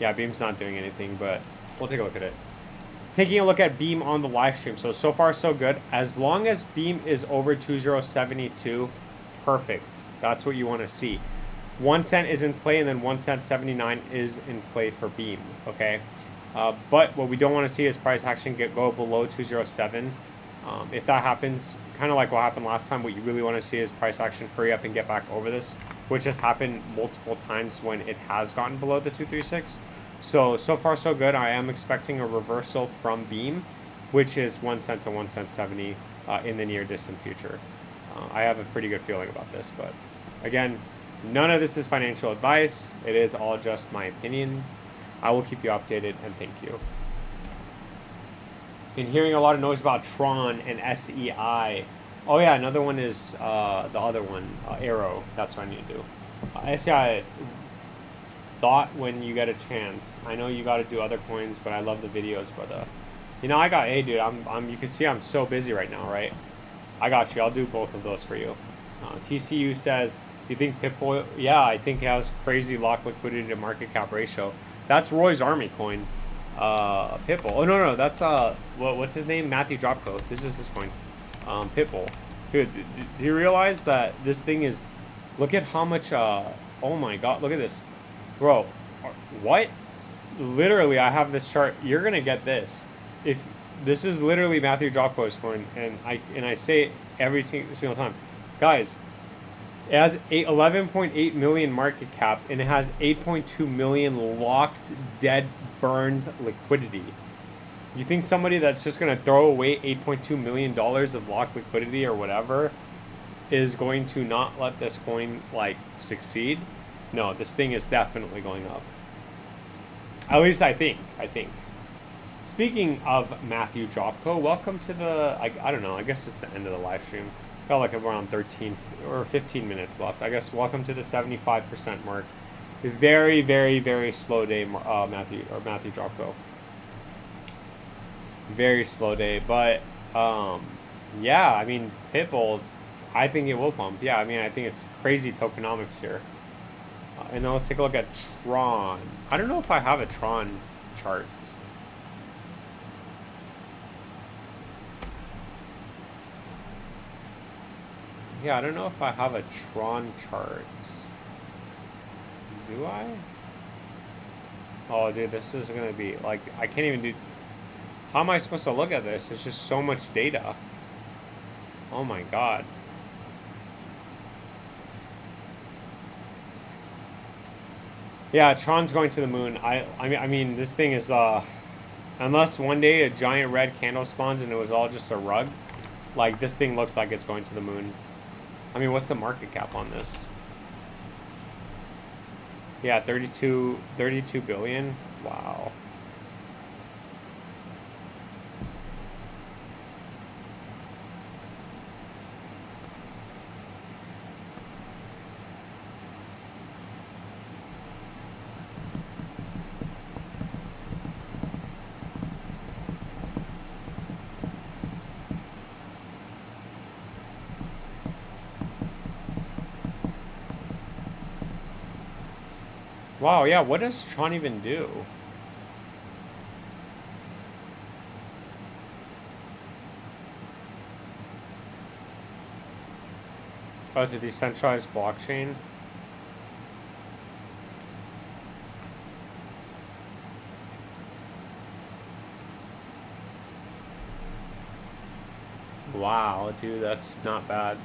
Yeah, Beam's not doing anything, but we'll take a look at it. Taking a look at Beam on the live stream. So far so good. As long as Beam is over 2.072, perfect. That's what you want to see. 1 cent is in play, and then 1 cent 79 is in play for Beam, okay? But what we don't want to see is price action go below 207. If that happens, kind of like what happened last time, what you really want to see is price action hurry up and get back over this, which has happened multiple times when it has gotten below the 236. So far so good. I am expecting a reversal from Beam, which is 1 cent to 1 cent 70 in the near distant future. I have a pretty good feeling about this, but again, none of this is financial advice. It is all just my opinion. I will keep you updated, and thank you. Been hearing a lot of noise about Tron and SEI. Oh yeah, another one is the other one, Arrow. That's what I need to do. SEI, thought when you get a chance. I know you got to do other coins, but I love the videos. But hey dude, you can see I'm so busy right now, right? I got you. I'll do both of those for you. TCU says, you think Pitbull? Yeah, I think it has crazy lock liquidity to market cap ratio. That's Roy's Army coin. Pitbull. Oh no, that's what's his name? Matthew Dropco. This is his coin. Pitbull. Dude, do you realize that this thing is? Look at how much. Oh my God! Look at this, bro. What? Literally, I have this chart. You're gonna get this. If This is literally Matthew Jocko's coin, and I say it every single time, guys. It has 11.8 million market cap, and it has 8.2 million locked, dead, burned liquidity. You think somebody that's just gonna throw away $8.2 million of locked liquidity or whatever is going to not let this coin like succeed? No, this thing is definitely going up. At least I think. Speaking of Matthew Jocko, welcome to the, I don't know, I guess it's the end of the live stream. Felt like around 13 or 15 minutes left. I guess welcome to the 75% mark. Very, very, very slow day, Matthew Jocko. Very slow day, but yeah, I mean, Pitbull, I think it will pump. Yeah, I mean, I think it's crazy tokenomics here. And then let's take a look at Tron. I don't know if I have a Tron chart. Yeah, I don't know if I have a Tron chart. Do I? Oh, dude, this is gonna be, like, I can't even do... How am I supposed to look at this? It's just so much data. Oh my god. Yeah, Tron's going to the moon. I mean, this thing is, unless one day a giant red candle spawns and it was all just a rug, like, this thing looks like it's going to the moon. I mean, what's the market cap on this? Yeah, 32 billion. Wow. Wow, yeah, what does Tron even do? Oh, it's a decentralized blockchain. Wow, dude, that's not bad.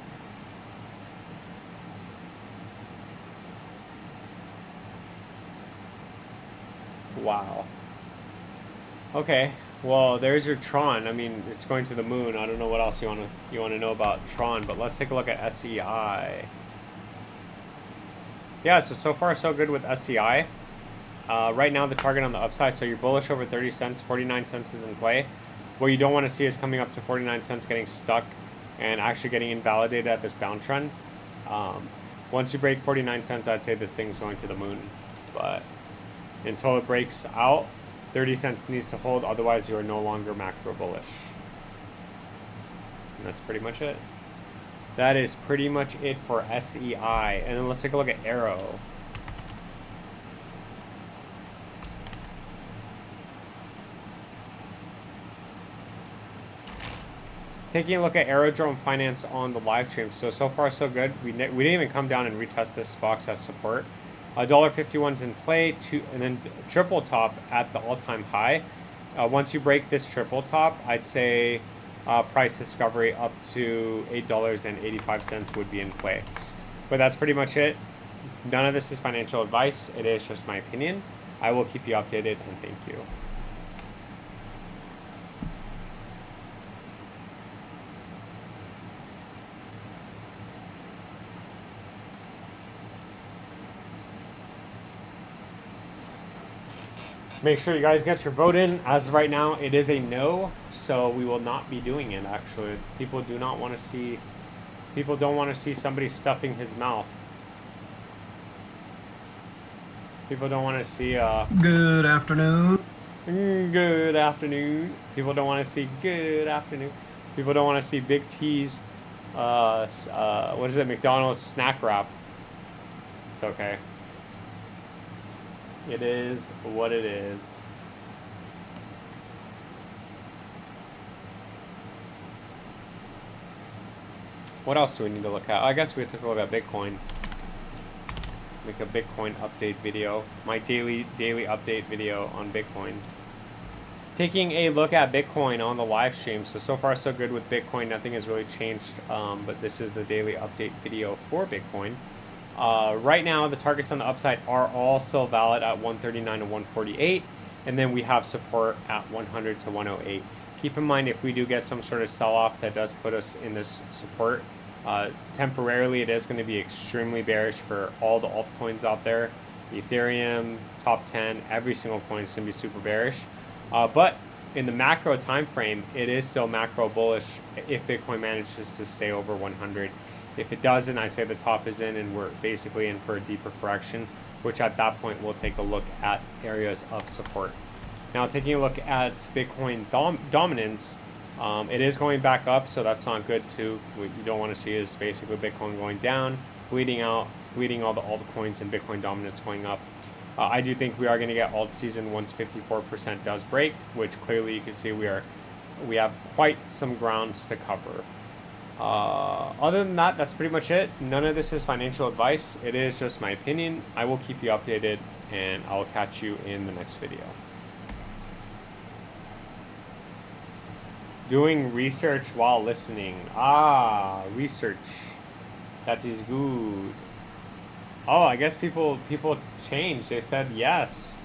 Wow. Okay. Well, there's your Tron. I mean, it's going to the moon. I don't know what else you want to know about Tron, but let's take a look at SEI. Yeah, so far so good with SEI. Right now the target on the upside, so you're bullish over 30 cents, 49 cents is in play. What you don't want to see is coming up to 49 cents, getting stuck and actually getting invalidated at this downtrend. Once you break 49 cents, I'd say this thing's going to the moon, but until it breaks out, 30 cents needs to hold, otherwise you are no longer macro bullish. And that's pretty much it. That is pretty much it for SEI. And then let's take a look at Arrow. Taking a look at Aerodrome Finance on the live stream. So far so good. We didn't even come down and retest this box as support. $1.51's in play, and then triple top at the all-time high. Once you break this triple top, I'd say price discovery up to $8.85 would be in play. But that's pretty much it. None of this is financial advice. It is just my opinion. I will keep you updated, and thank you. Make sure you guys get your vote in. As of right now, it is a no, so we will not be doing it, actually. People don't want to see somebody stuffing his mouth. People don't want to see, Good afternoon. Good afternoon. People don't want to see good afternoon. People don't want to see Big T's, what is it, McDonald's snack wrap. It's okay. It is what it is. What else do we need to look at? I guess we took a look at Bitcoin. Make a Bitcoin update video. My daily update video on Bitcoin. Taking a look at Bitcoin on the live stream. So far so good with Bitcoin. Nothing has really changed, but this is the daily update video for Bitcoin. Right now, the targets on the upside are all still valid at 139 to 148, and then we have support at 100 to 108. Keep in mind, if we do get some sort of sell-off that does put us in this support, temporarily it is going to be extremely bearish for all the altcoins out there. Ethereum, top 10, every single coin is going to be super bearish. But in the macro time frame, it is still macro bullish if Bitcoin manages to stay over 100. If it doesn't, I say the top is in and we're basically in for a deeper correction, which at that point we'll take a look at areas of support. Now, taking a look at Bitcoin dominance, it is going back up, so that's not good too. What you don't want to see is basically Bitcoin going down, bleeding all the altcoins, and Bitcoin dominance going up. I do think we are going to get alt season once 54% does break, which clearly you can see we have quite some grounds to cover. Other than that, that's pretty much it. None of this is financial advice. It is just my opinion. I will keep you updated, and I'll catch you in the next video. Doing research while listening. Research. That is good. Oh, I guess people changed. They said yes.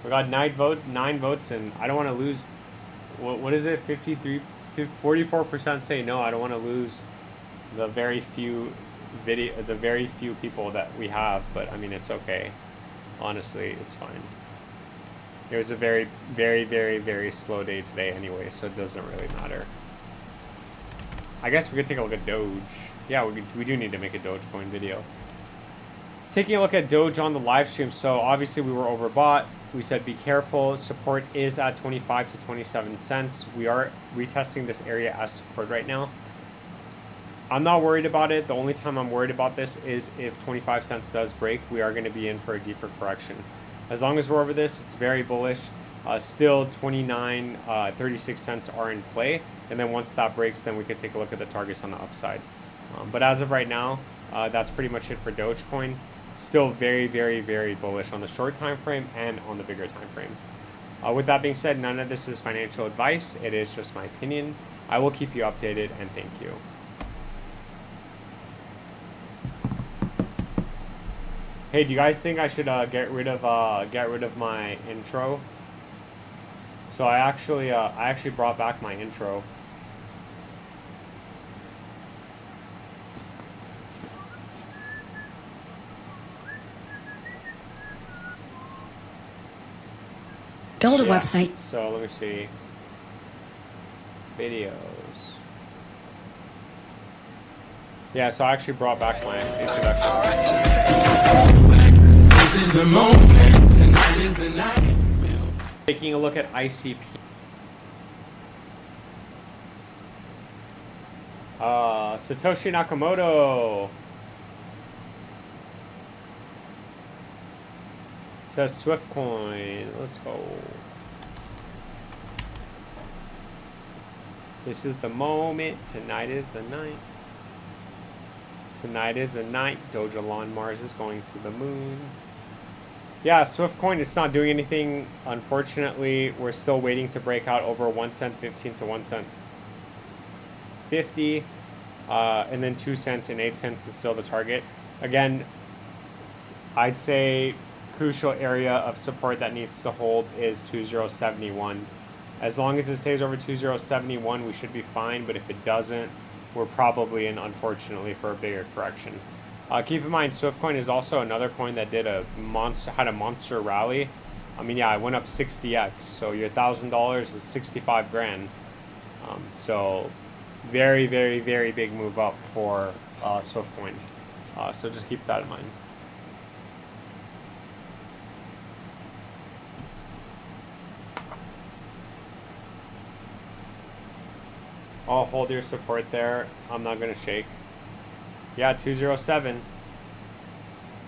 We got 9 votes, and I don't want to lose. What is it? 44% say no. I don't want to lose the very few people that we have. But I mean, it's okay. Honestly, it's fine. It was a very, very, very, very slow day today anyway, so it doesn't really matter. I guess we could take a look at Doge. Yeah, we do need to make a Dogecoin video. Taking a look at Doge on the live stream. So obviously we were overbought. We said be careful. Support is at 25 to 27 cents. We are retesting this area as support right now. I'm not worried about it. The only time I'm worried about this is if 25 cents does break, we are going to be in for a deeper correction. As long as we're over this, it's very bullish. Still 29, 36 cents are in play. And then once that breaks, then we could take a look at the targets on the upside. But as of right now, that's pretty much it for Dogecoin. Still very, very, very bullish on the short time frame and on the bigger time frame. With that being said, none of this is financial advice. It is just my opinion. I will keep you updated, and thank you. Hey, do you guys think I should get rid of my intro? So I actually brought back my intro. Build a website. So let me see. Videos. Yeah, so I actually brought back my introduction. This is the moment. Tonight is the night. Taking a look at ICP. Satoshi Nakamoto says Swift coin. Let's go. This is the moment. Tonight is the night. Tonight is the night. Doge Elon Mars is going to the moon. Yeah, Swift coin, it's not doing anything. Unfortunately, we're still waiting to break out over 1 cent 15 to 1 cent 50. And then 2 cents and 8 cents is still the target. Again, I'd say crucial area of support that needs to hold is 2071. As long as it stays over 2071, we should be fine. But if it doesn't, we're probably in, unfortunately, for a bigger correction. Keep in mind, Swiftcoin is also another coin that had a monster rally. I mean, yeah, it went up 60x. So your $1,000 is 65 grand. So very, very, very big move up for Swiftcoin. So just keep that in mind. I'll hold your support there. I'm not going to shake. Yeah, 207.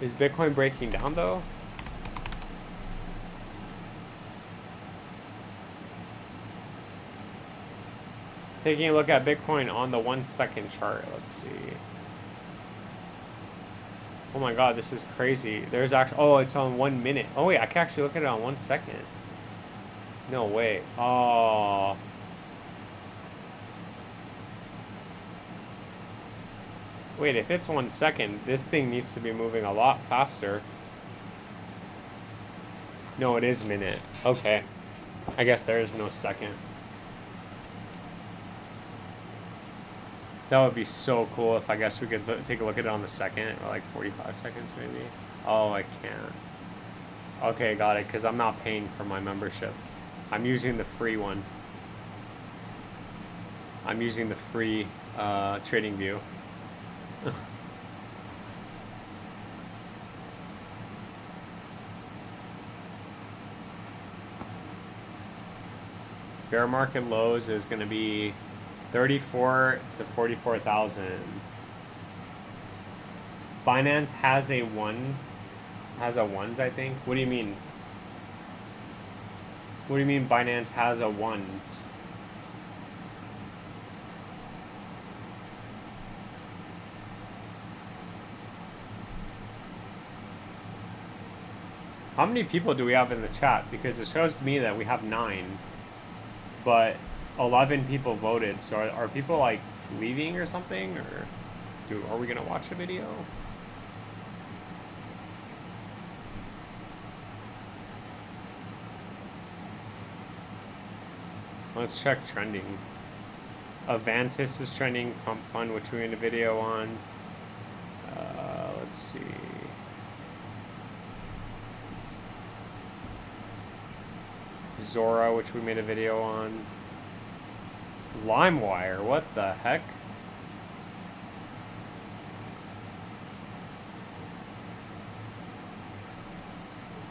Is Bitcoin breaking down though? Taking a look at Bitcoin on the 1 second chart. Let's see. Oh my god, this is crazy. There's actually, oh, it's on 1 minute. Oh wait, I can actually look at it on 1 second. No way. Oh. Wait, if it's 1 second, this thing needs to be moving a lot faster. No, it is minute. Okay. I guess there is no second. That would be so cool if I guess we could take a look at it on the second, or like 45 seconds maybe. Oh, I can't. Okay, got it, because I'm not paying for my membership. I'm using the free one. I'm using the free trading view. Bear market lows is going to be 34 to 44,000. Binance has a ones, I think. What do you mean? What do you mean Binance has a ones? How many people do we have in the chat? Because it shows me that we have 9, but 11 people voted. So are people like leaving or something, or are we gonna watch the video? Let's check trending. Avantis is trending. Pump Fund, which we made a video on. Let's see. Zora, which we made a video on. LimeWire, what the heck?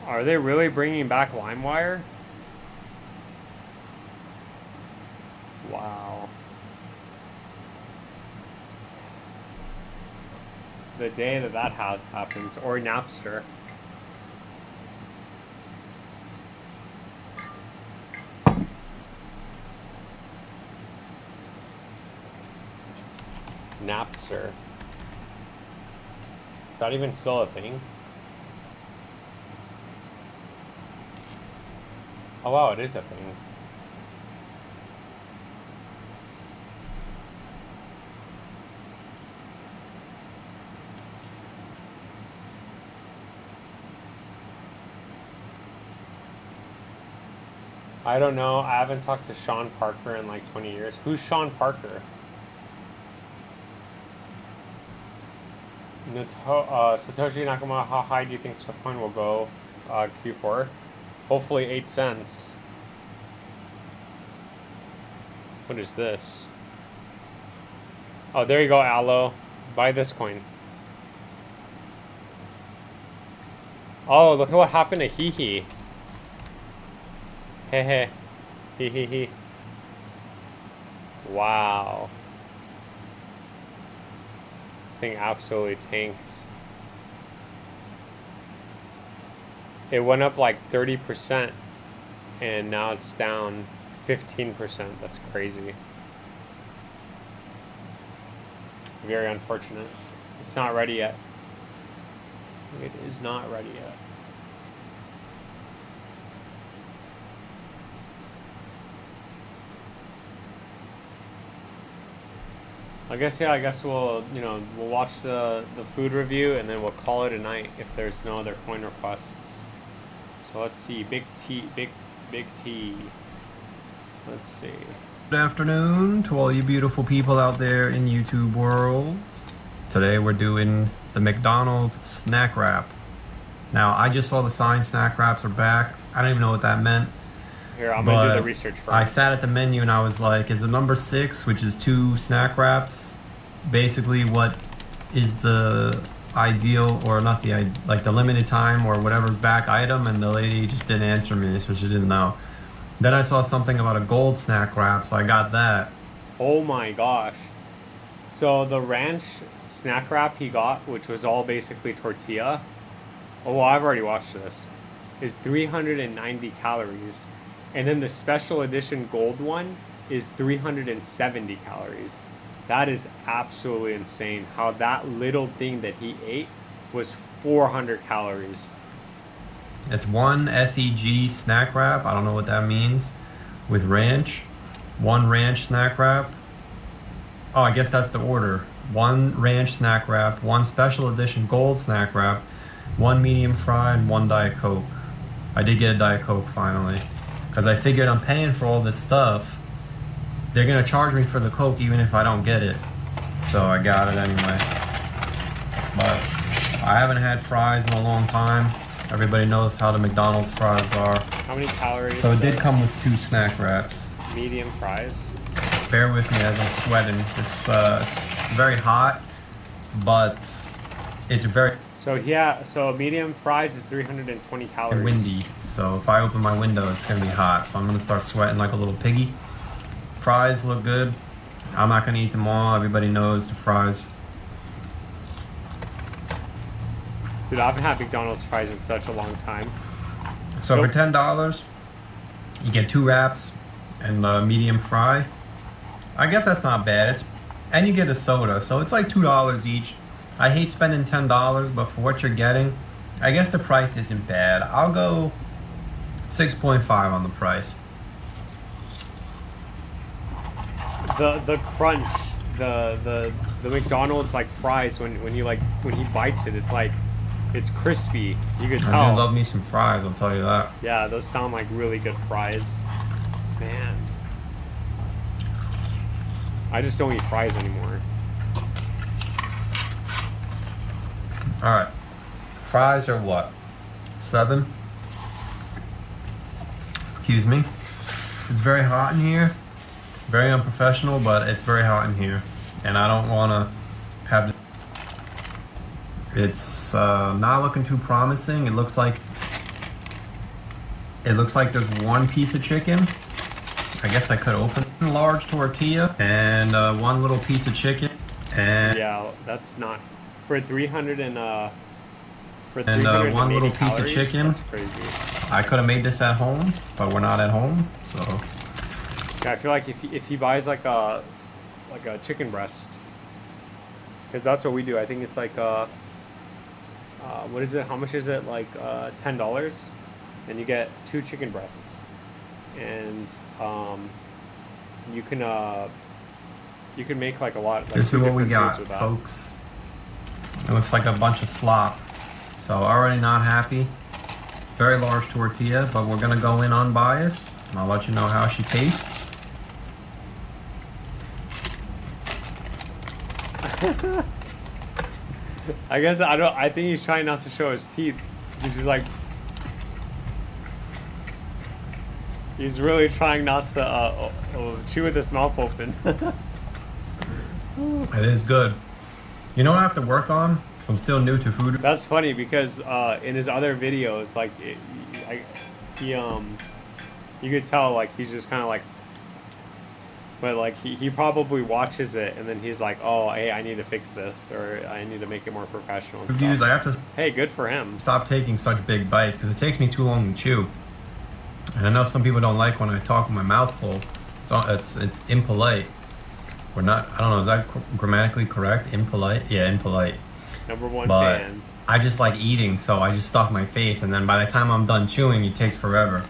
Are they really bringing back LimeWire? Wow. The day that happened, or Napster. Napster. Is that even still a thing? Oh wow, it is a thing. I don't know. I haven't talked to Sean Parker in like 20 years. Who's Sean Parker? Satoshi Nakamoto, how high do you think Swiftcoin will go Q4? Hopefully 8 cents. What is this? Oh, there you go, Aloe. Buy this coin. Oh, look at what happened to Hee. Hey. Hee. Wow. This thing absolutely tanked. It went up like 30% and now it's down 15%. That's crazy. Very unfortunate. It's not ready yet. It is not ready yet. I guess we'll watch the food review and then we'll call it a night if there's no other coin requests. So let's see, Big T. Let's see. Good afternoon to all you beautiful people out there in YouTube world. Today we're doing the McDonald's snack wrap. Now, I just saw the sign snack wraps are back. I don't even know what that meant. Here, I'm going to do the research first. I sat at the menu and I was like, is the number 6, which is 2 snack wraps, basically what is the ideal, or not the, like the limited time or whatever's back item? And the lady just didn't answer me, so she didn't know. Then I saw something about a gold snack wrap, so I got that. Oh my gosh. So the ranch snack wrap he got, which was all basically tortilla. Oh, well, I've already watched this. Is 390 calories. And then the special edition gold one is 370 calories. That is absolutely insane. How that little thing that he ate was 400 calories. It's one SEG snack wrap. I don't know what that means. With ranch. One ranch snack wrap. Oh, I guess that's the order. One ranch snack wrap, one special edition gold snack wrap, one medium fry, and one Diet Coke. I did get a Diet Coke finally. Because I figured I'm paying for all this stuff. They're going to charge me for the Coke even if I don't get it. So I got it anyway. But I haven't had fries in a long time. Everybody knows how the McDonald's fries are. How many calories? So it did come with 2 snack wraps. Medium fries. Bear with me as I'm sweating. It's very hot, but it's very So yeah, so medium fries is 320 calories. windy. So if I open my window, it's gonna be hot. So I'm gonna start sweating like a little piggy. Fries look good. I'm not gonna eat them all. Everybody knows the fries. Dude, I haven't had McDonald's fries in such a long time. So Nope. for $10, you get 2 wraps and a medium fry. I guess that's not bad. And you get a soda, so it's like $2 each. I hate spending $10, but for what you're getting, I guess the price isn't bad. I'll go 6.5 on the price. The crunch, the McDonald's like fries when he bites it, it's crispy. You could I do tell. love me some fries, I'll tell you that. Yeah, those sound like really good fries. Man. I just don't eat fries anymore. Alright. Fries are what? 7? Excuse me. It's very hot in here. Very unprofessional, but it's very hot in here. And I don't want to have... It's not looking too promising. It looks like there's one piece of chicken. I guess I could open a large tortilla and one little piece of chicken. And Yeah, that's not for 300 and for And, 380 one little piece of calories, chicken. That's crazy. I could have made this at home, but we're not at home, so... Yeah, I feel like if he buys like a chicken breast, because that's what we do. I think it's like what is it? How much is it? Like $10, and you get 2 chicken breasts, and you can make like a lot. Like This 2 is what we different got, foods with that. folks. It looks like a bunch of slop. So already not happy. Very large tortilla, but we're gonna go in unbiased. And I'll let you know how she tastes. I guess I think he's trying not to show his teeth because he's really trying not to chew with his mouth open. It is good. You know what I have to work on? 'Cause I'm still new to food. That's funny because in his other videos, like you could tell like he's just kind of like, but like he probably watches it and then he's like, oh, hey, I need to fix this or I need to make it more professional. And Reviews, stuff. I have to Hey, good for him. stop taking such big bites because it takes me too long to chew. And I know some people don't like when I talk with my mouth full. It's impolite. We're not. I don't know. Is that grammatically correct? Impolite? Yeah, impolite. Number one But fan. I just like eating, so I just stuff my face, and then by the time I'm done chewing, it takes forever.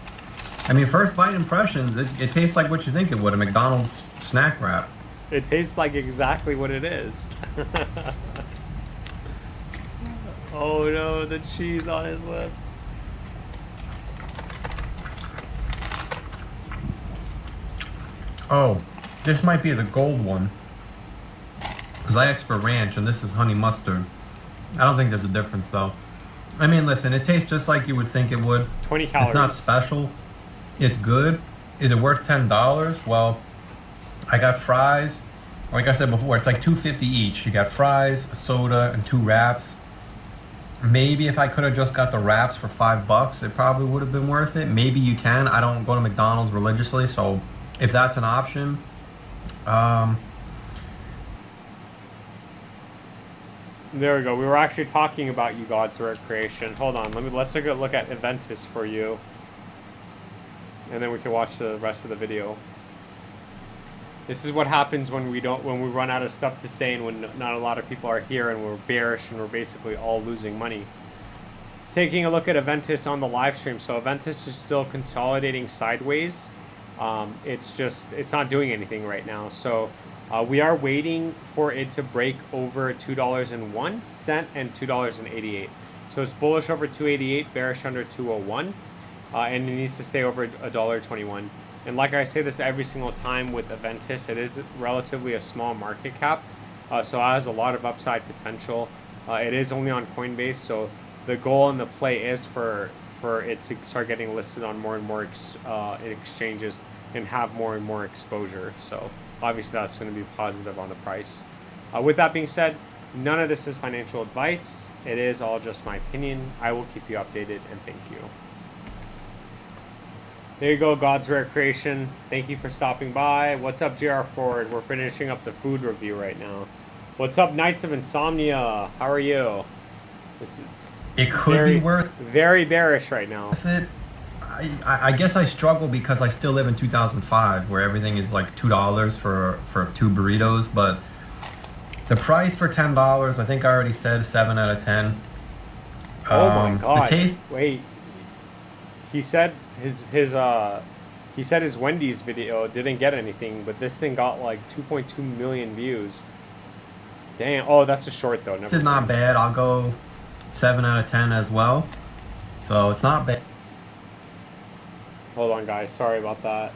I mean, first bite impressions, it tastes like what you think it would, a McDonald's snack wrap. It tastes like exactly what it is. Oh no, the cheese on his lips. Oh, this might be the gold one. Because I asked for ranch, and this is honey mustard. I don't think there's a difference, though. I mean, listen, it tastes just like you would think it would. 20 calories. It's not special. It's good. Is it worth $10? Well, I got fries. Like I said before, it's like $2.50 each. You got fries, a soda, and 2 wraps. Maybe if I could have just got the wraps for $5, it probably would have been worth it. Maybe you can. I don't go to McDonald's religiously, so if that's an option, There we go. We were actually talking about you, God's work creation. Hold on. Let's take a look at Eventus for you, and then we can watch the rest of the video. This is what happens when we run out of stuff to say and when not a lot of people are here and we're bearish and we're basically all losing money. taking a look at Aventus on the live stream. So Aventus is still consolidating sideways. It's not doing anything right now. So we are waiting for it to break over $2.01 and $2.88. So it's bullish over 288, bearish under 201, and it needs to stay over $1.21. And like I say this every single time with Aventus, it is relatively a small market cap, so it has a lot of upside potential. It is only on Coinbase, so the goal and the play is for it to start getting listed on more and more exchanges and have more and more exposure. So obviously that's going to be positive on the price. With that being said, none of this is financial advice. It is all just my opinion. I will keep you updated, and thank you. There you go, God's Rare Creation. Thank you for stopping by. What's up, JR Ford? We're finishing up the food review right now. What's up, Knights of Insomnia? How are you? It could be worth very bearish right now. it. I guess I struggle because I still live in 2005 where everything is like $2 for 2 burritos, but the price for $10, I think I already said 7 out of 10. Oh my god. The taste. Wait. He said his Wendy's video didn't get anything, but this thing got like 2.2 million views. Damn. Oh, that's a short though. This is not bad. I'll go 7 out of 10 as well. So it's not bad. Hold on, guys. Sorry about that.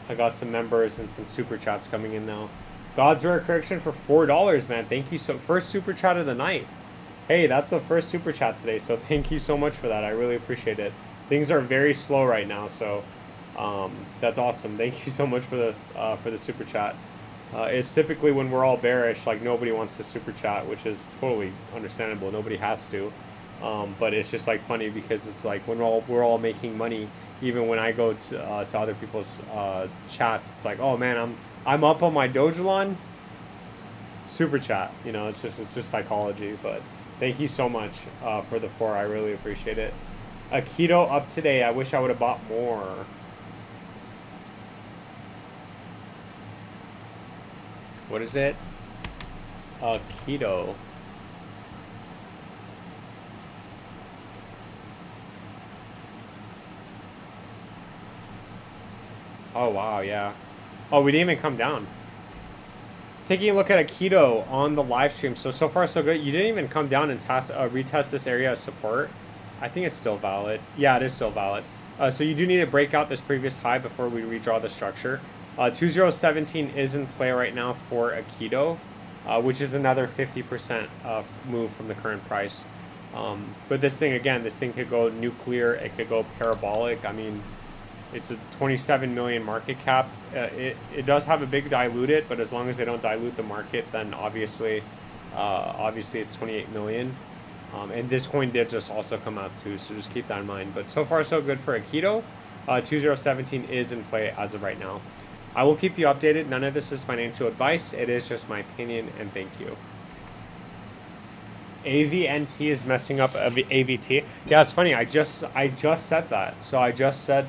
I got some members and some super chats coming in now. God's Rare Correction for $4, man. Thank you so. First super chat of the night. Hey, that's the first super chat today. So thank you so much for that. I really appreciate it. Things are very slow right now, so that's awesome. Thank you so much for the super chat. It's typically when we're all bearish, like nobody wants to super chat, which is totally understandable. Nobody has to, but it's just like funny because it's like when we're all making money. Even when I go to other people's chats, it's like, oh man, I'm up on my Dogelon. Super chat, you know, it's just psychology. But thank you so much for the 4. I really appreciate it. A keto up today. I wish I would have bought more. What is it? A keto. Oh wow, yeah. Oh, we didn't even come down. Taking a look at a keto on the live stream. So far so good. You didn't even come down and retest this area of support. I think it's still valid. Yeah, it is still valid. So you do need to break out this previous high before we redraw the structure. 2017 is in play right now for a keto, which is another 50% move from the current price. But this thing, again, this thing could go nuclear. It could go parabolic. I mean, it's a 27 million market cap. It does have a big diluted, but as long as they don't dilute the market, then obviously it's 28 million. And this coin did just also come out too, so just keep that in mind. But so far so good for a keto. 2017 is in play as of right now. I will keep you updated. None of this is financial advice. It is just my opinion, and thank you. AVNT is messing up AVT. Yeah, it's funny. I just said that. So I just said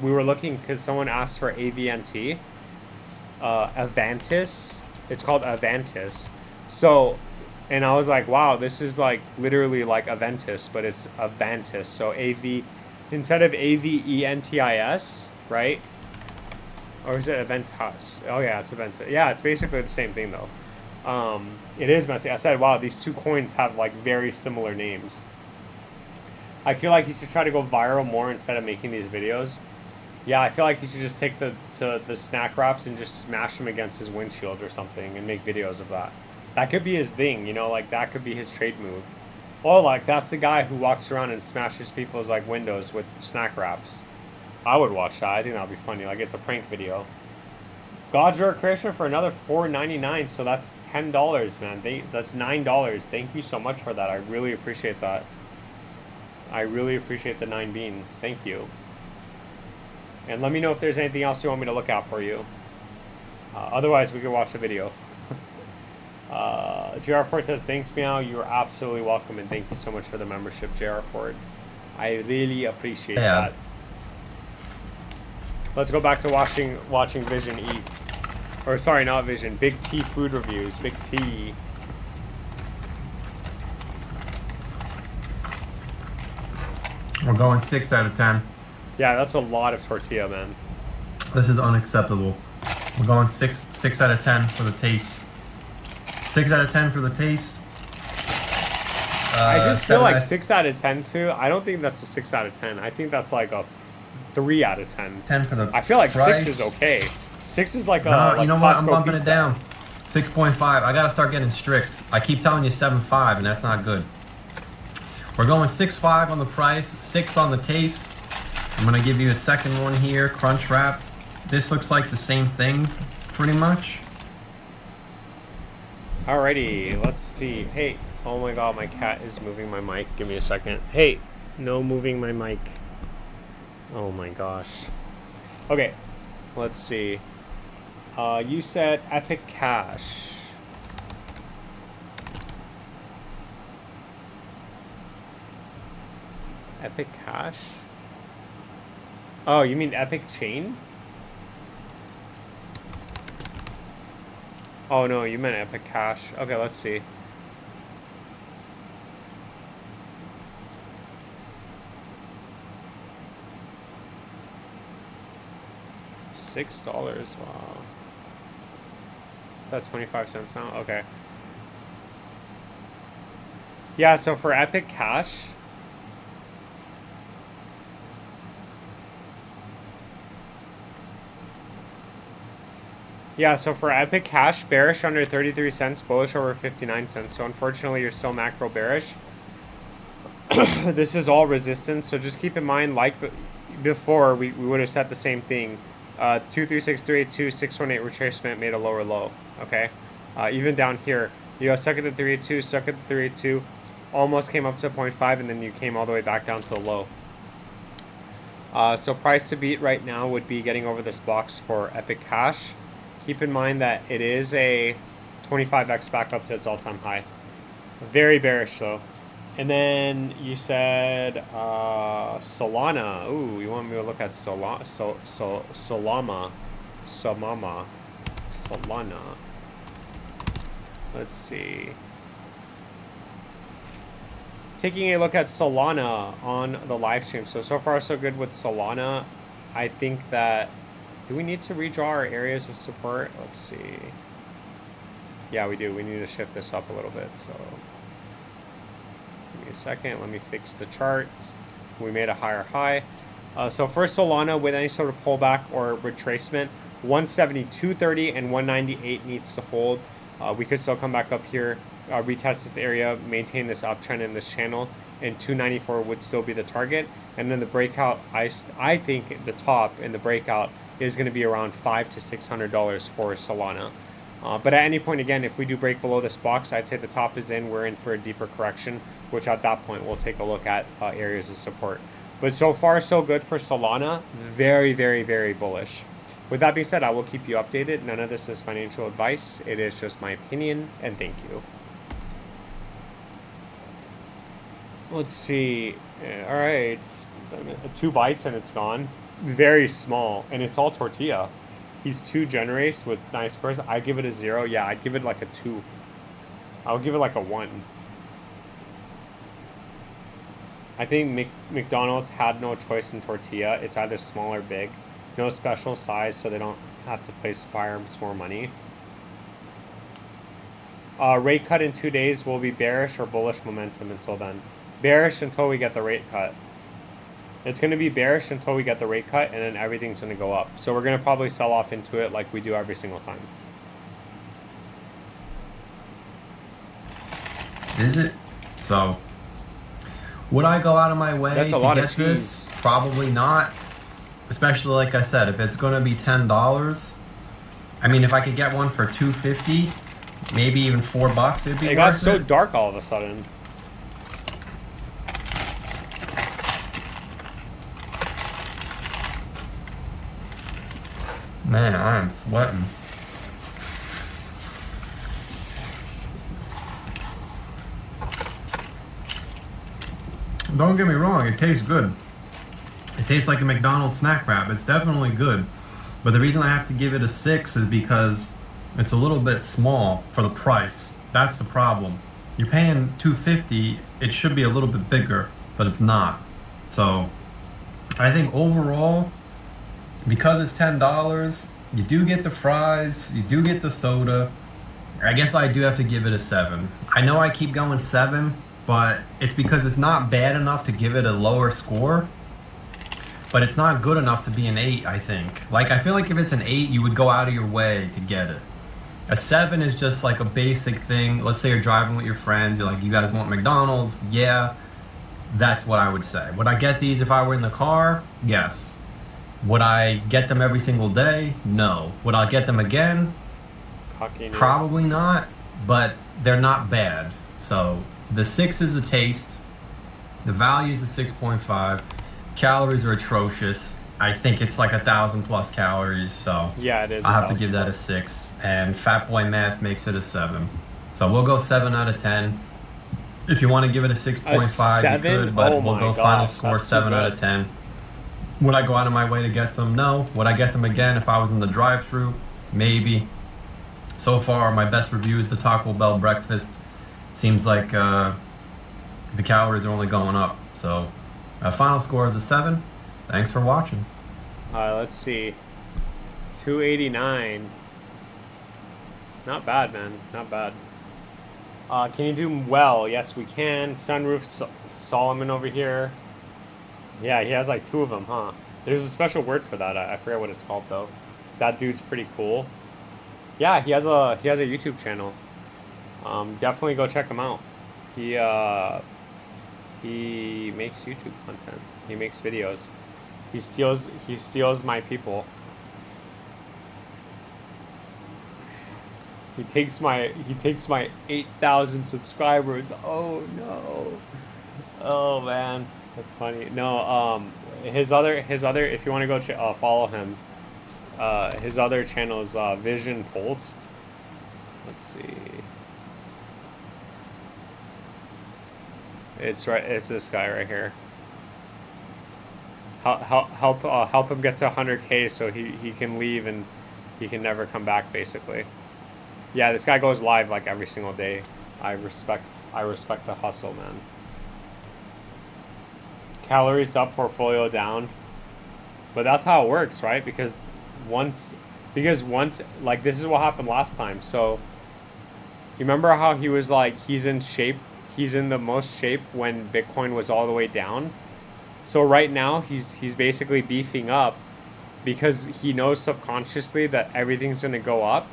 we were looking because someone asked for AVNT. Avantis. It's called Avantis. So, and I was like, wow, this is like literally like Aventis, but it's Avantis. So AV instead of AVENTIS, right? Or is it Aventus? Oh yeah, it's Aventus. Yeah, it's basically the same thing though. It is messy. I said, wow, these two coins have like very similar names. I feel like he should try to go viral more instead of making these videos. Yeah, I feel like he should just take the snack wraps and just smash them against his windshield or something and make videos of that. That could be his thing, you know, like that could be his trade move. Oh, like that's the guy who walks around and smashes people's like windows with snack wraps. I would watch that. I think that would be funny. Like it's a prank video. God's Rare Creation for another $4.99, so that's $10, man. That's $9. Thank you so much for that. I really appreciate that. I really appreciate the 9 beans. Thank you. And let me know if there's anything else you want me to look out for you. Otherwise, we can watch the video. JR Ford says, thanks, Meow. You're absolutely welcome, and thank you so much for the membership, JR Ford. I really appreciate that. Let's go back to watching Vision eat. Or sorry, not Vision. Big T food reviews. Big T. We're going 6 out of 10. Yeah, that's a lot of tortilla, man. This is unacceptable. We're going 6 out of 10 for the taste. 6 out of 10 for the taste. I just feel like 7 6 out of 10 too. I don't think that's a 6 out of 10. I think that's like a 3 out of 10. 10 for the I feel like price. 6 is okay. 6 is like a. No, like you know what? I'm Costco bumping pizza. it down. 6.5. I gotta start getting strict. I keep telling you 7.5, and that's not good. We're going 6.5 on the price, 6 on the taste. I'm gonna give you a second one here, Crunch Wrap. This looks like the same thing, pretty much. Alrighty, let's see. Hey, oh my god, my cat is moving my mic. Give me a second. Hey, no moving my mic. Oh my gosh. Okay, let's see. You said Epic Cash. Epic Cash? Oh, you mean Epic Chain? Oh no, you meant Epic Cash. Okay, let's see. $6. Wow. Is that 25 cents now? Okay. Yeah, so for Epic Cash. Yeah, so for Epic Cash, bearish under 33 cents, bullish over 59 cents. So unfortunately, you're still macro bearish. This is all resistance, so just keep in mind, like before, we would have set the same thing. 236382, 618 retracement made a lower low, okay? Even down here, you got stuck at the 382, stuck at the 382, almost came up to 0.5, and then you came all the way back down to the low. So price to beat right now would be getting over this box for Epic Cash. Keep in mind that it is a 25x back up to its all-time high. Very bearish though. And then you said Solana. Ooh, you want me to look at Solana? Let's see. Taking a look at Solana on the live stream. So far so good with Solana. I think that, do we need to redraw our areas of support? Let's see. Yeah, we do. We need to shift this up a little bit. So give me a second. Let me fix the charts. We made a higher high. So for Solana, with any sort of pullback or retracement, 172.30 and 198 needs to hold. We could still come back up here, retest this area, maintain this uptrend in this channel, and 294 would still be the target. And then the breakout, I think the top in the breakout is going to be around $500 to $600 for Solana. But at any point, again, if we do break below this box, I'd say the top is in. We're in for a deeper correction, which at that point we'll take a look at areas of support. But so far, so good for Solana. Very, very, very bullish. With that being said, I will keep you updated. None of this is financial advice. It is just my opinion, and thank you. Let's see. All right. 2 bites and it's gone. Very small, and it's all tortilla. He's too generous with nice scores. I give it a 0. Yeah, I'd give it like a 2. I'll give it like a 1. I think McDonald's had no choice in tortilla. It's either small or big. No special size, so they don't have to place firms more money. Rate cut in 2 days will be bearish or bullish momentum until then. Bearish until we get the rate cut. It's going to be bearish until we get the rate cut, and then everything's going to go up. So we're going to probably sell off into it like we do every single time. Is it? So, would I go out of my way That's a to lot get of cheese. this? Probably not. Especially like I said, if it's going to be $10, I mean, if I could get one for $2.50, maybe even $4, it'd be It got worth so it. dark all of a sudden. Man, I am sweating. Don't get me wrong, it tastes good. It tastes like a McDonald's snack wrap. It's definitely good. But the reason I have to give it a 6 is because it's a little bit small for the price. That's the problem. You're paying $2.50, it should be a little bit bigger, but it's not. So I think overall, because it's $10, you do get the fries, you do get the soda. I guess I do have to give it a 7. I know I keep going 7, but it's because it's not bad enough to give it a lower score, but it's not good enough to be an 8, I think. Like, I feel like if it's an 8, you would go out of your way to get it. A 7 is just like a basic thing. Let's say you're driving with your friends, you're like, you guys want McDonald's? Yeah, that's what I would say. Would I get these if I were in the car? Yes. Would I get them every single day? No. Would I get them again? Probably not, but they're not bad. So the 6 is a taste. The value is a 6.5. Calories are atrocious. I think it's like 1,000 plus calories. So yeah, it is. I have to give that a 6. And Fat Boy Math makes it a 7. So we'll go 7 out of 10. If you want to give it a 6.5, you could, but we'll go final score 7 out of 10. Would I go out of my way to get them? No. Would I get them again if I was in the drive-thru? Maybe. So far, my best review is the Taco Bell breakfast. Seems like the calories are only going up. So, final score is a 7. Thanks for watching. Let's see. 289. Not bad, man. Not bad. Can you do well? Yes, we can. Sunroof Solomon over here. Yeah, he has like 2 of them, huh? There's a special word for that. I forget what it's called though. That dude's pretty cool. Yeah, he has a YouTube channel. Definitely go check him out. He makes YouTube content. He makes videos. He steals my people. He takes my 8,000 subscribers. Oh no. Oh man, that's funny. No, his other if you want to go follow him. His other channel is Vision Pulsed. Let's see. It's this guy right here. Help him get to 100K so he can leave and he can never come back, basically. Yeah, this guy goes live like every single day. I respect the hustle, man. Calories up, portfolio down. But that's how it works, right? Because once like this is what happened last time. So you remember how he was like he's in shape, he's in the most shape when Bitcoin was all the way down. So right now he's basically beefing up because he knows subconsciously that everything's going to go up.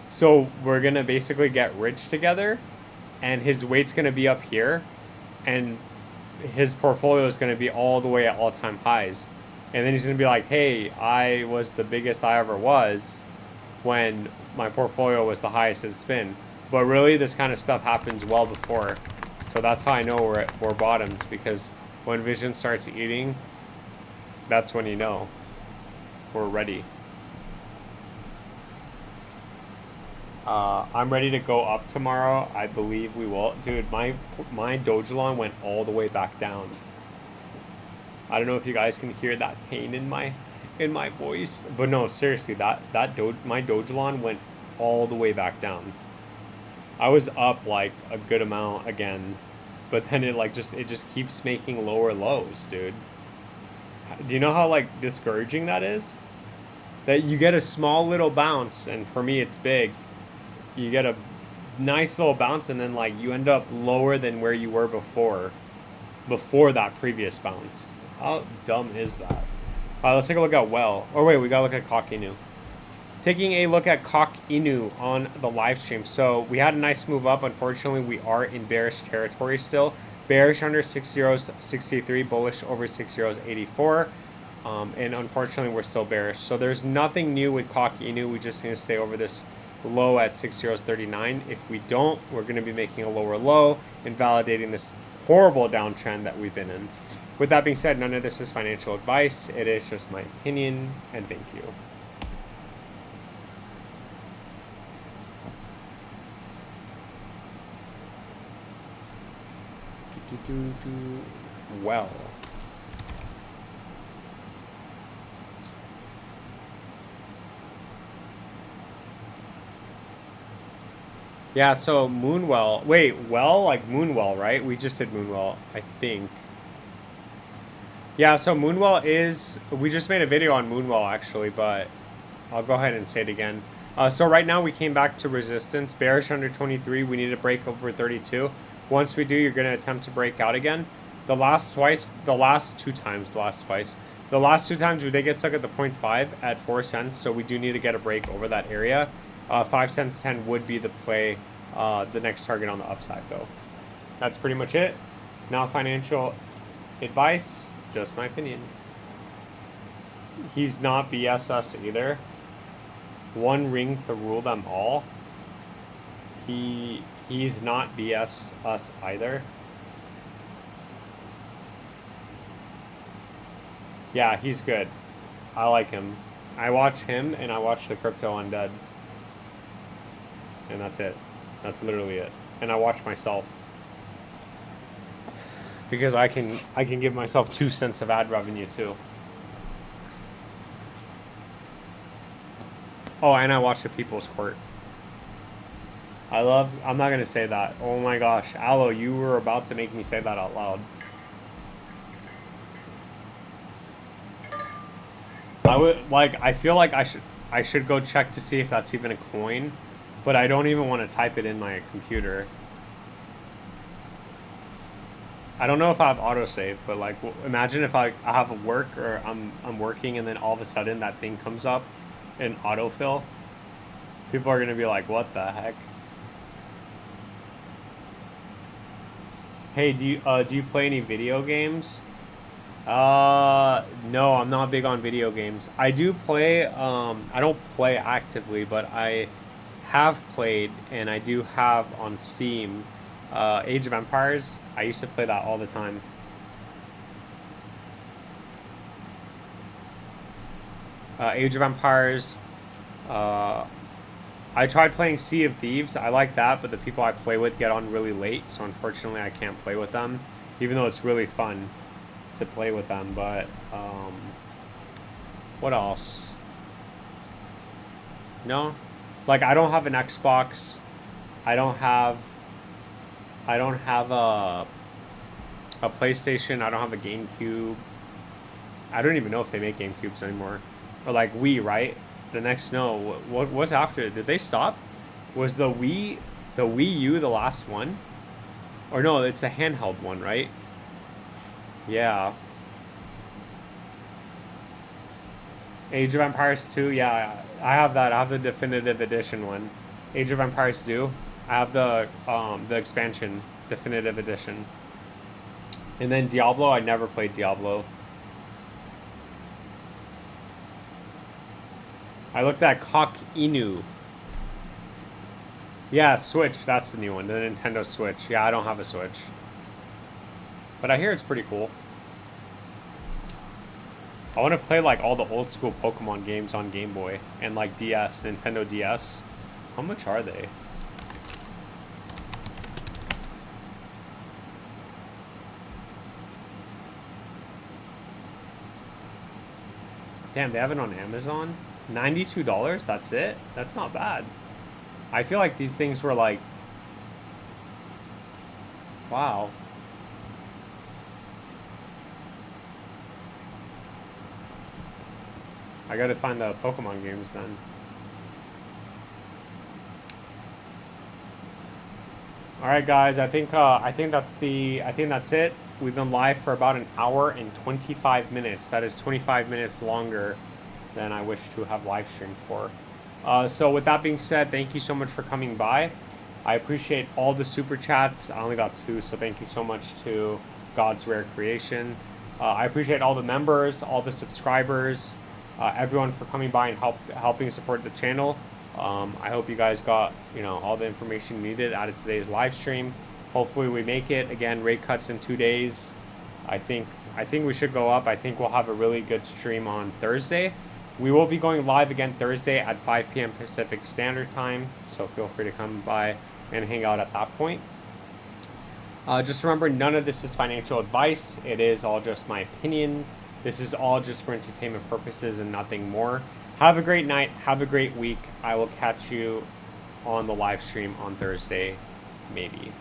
So we're going to basically get rich together and his weight's going to be up here and his portfolio is going to be all the way at all-time highs. And then he's going to be like, hey, I was the biggest I ever was when my portfolio was the highest it's been. But really, this kind of stuff happens well before. So that's how I know we're bottoms, because when Vision starts eating, that's when you know we're ready. I'm ready to go up tomorrow. I believe we will. Dude, my Dogelon went all the way back down. I don't know if you guys can hear that pain in my voice, but no, seriously, my Dogelon went all the way back down. I was up like a good amount again, but then it just keeps making lower lows, dude. Do you know how like discouraging that is? That you get a small little bounce, and for me it's big. You get a nice little bounce, and then like you end up lower than where you were before that previous bounce. How dumb is that? Let's take a look at Well. Oh wait, we gotta look at Cock Inu. Taking a look at Cock Inu on the live stream. So we had a nice move up. Unfortunately, we are in bearish territory still. Bearish under 6 euros 63, bullish over 6 euros 84. And unfortunately, we're still bearish. So there's nothing new with Cock Inu. We just need to stay over this low at 6 euros 39. If we don't, we're going to be making a lower low and validating this horrible downtrend that we've been in. With that being said, none of this is financial advice. It is just my opinion, and thank you. Well. Yeah, so Moonwell. Wait, well, like Moonwell, right? We just did Moonwell, I think. Yeah, so Moonwell is, we just made a video on Moonwell actually, but I'll go ahead and say it again. So right now we came back to resistance, bearish under 23, we need to break over 32. Once we do, you're going to attempt to break out again. The last two times we did get stuck at the 0.5 at 4 cents, so we do need to get a break over that area. 5 cents 10 would be the play, the next target on the upside though. That's pretty much it. Not financial advice, just my opinion. He's not BS us either. One ring to rule them all. He's not BS us either. Yeah, he's good. I like him. I watch him and I watch the Crypto Undead. And that's it. That's literally it. And I watch myself. Because I can give myself 2 cents of ad revenue too. Oh, and I watch the People's Court. I'm not gonna say that. Oh my gosh, Aloe, you were about to make me say that out loud. I feel like I should go check to see if that's even a coin, but I don't even want to type it in my computer. I don't know if I have autosave, but like, imagine if I have a work or I'm working and then all of a sudden that thing comes up in autofill. People are gonna be like, what the heck? Hey, do you play any video games? No, I'm not big on video games. I do play, I don't play actively, but I have played, and I do have on Steam, Age of Empires. I used to play that all the time. Age of Empires. I tried playing Sea of Thieves. I like that, but the people I play with get on really late, so unfortunately I can't play with them, even though it's really fun to play with them. But what else? No, like I don't have an Xbox. I don't have a PlayStation. I don't have a GameCube. I don't even know if they make GameCubes anymore. Or like Wii, right? The next, no. What's after? Did they stop? Was the Wii U the last one? Or no, it's a handheld one, right? Yeah. Age of Empires 2, yeah, I have that. I have the definitive edition one. Age of Empires 2. I have the expansion, definitive edition. And then Diablo, I never played Diablo. I looked at Cock Inu. Yeah, Switch, that's the new one, the Nintendo Switch. Yeah, I don't have a Switch. But I hear it's pretty cool. I want to play like all the old school Pokemon games on Game Boy and like DS, Nintendo DS. How much are they? Damn, they have it on Amazon? $92? That's it? That's not bad. I feel like these things were like... Wow. I gotta find the Pokemon games then. Alright guys, I think that's it. We've been live for about an hour and 25 minutes. That is 25 minutes longer than I wish to have live streamed for. So with that being said, thank you so much for coming by. I appreciate all the super chats. I only got 2, so thank you so much to God's Rare Creation. I appreciate all the members, all the subscribers, everyone for coming by and helping support the channel. I hope you guys got all the information you needed out of today's live stream. Hopefully we make it. Again, rate cuts in 2 days. I think we should go up. I think we'll have a really good stream on Thursday. We will be going live again Thursday at 5 p.m. Pacific Standard Time, so feel free to come by and hang out at that point. Just remember, none of this is financial advice. It is all just my opinion. This is all just for entertainment purposes and nothing more. Have a great night. Have a great week. I will catch you on the live stream on Thursday, maybe.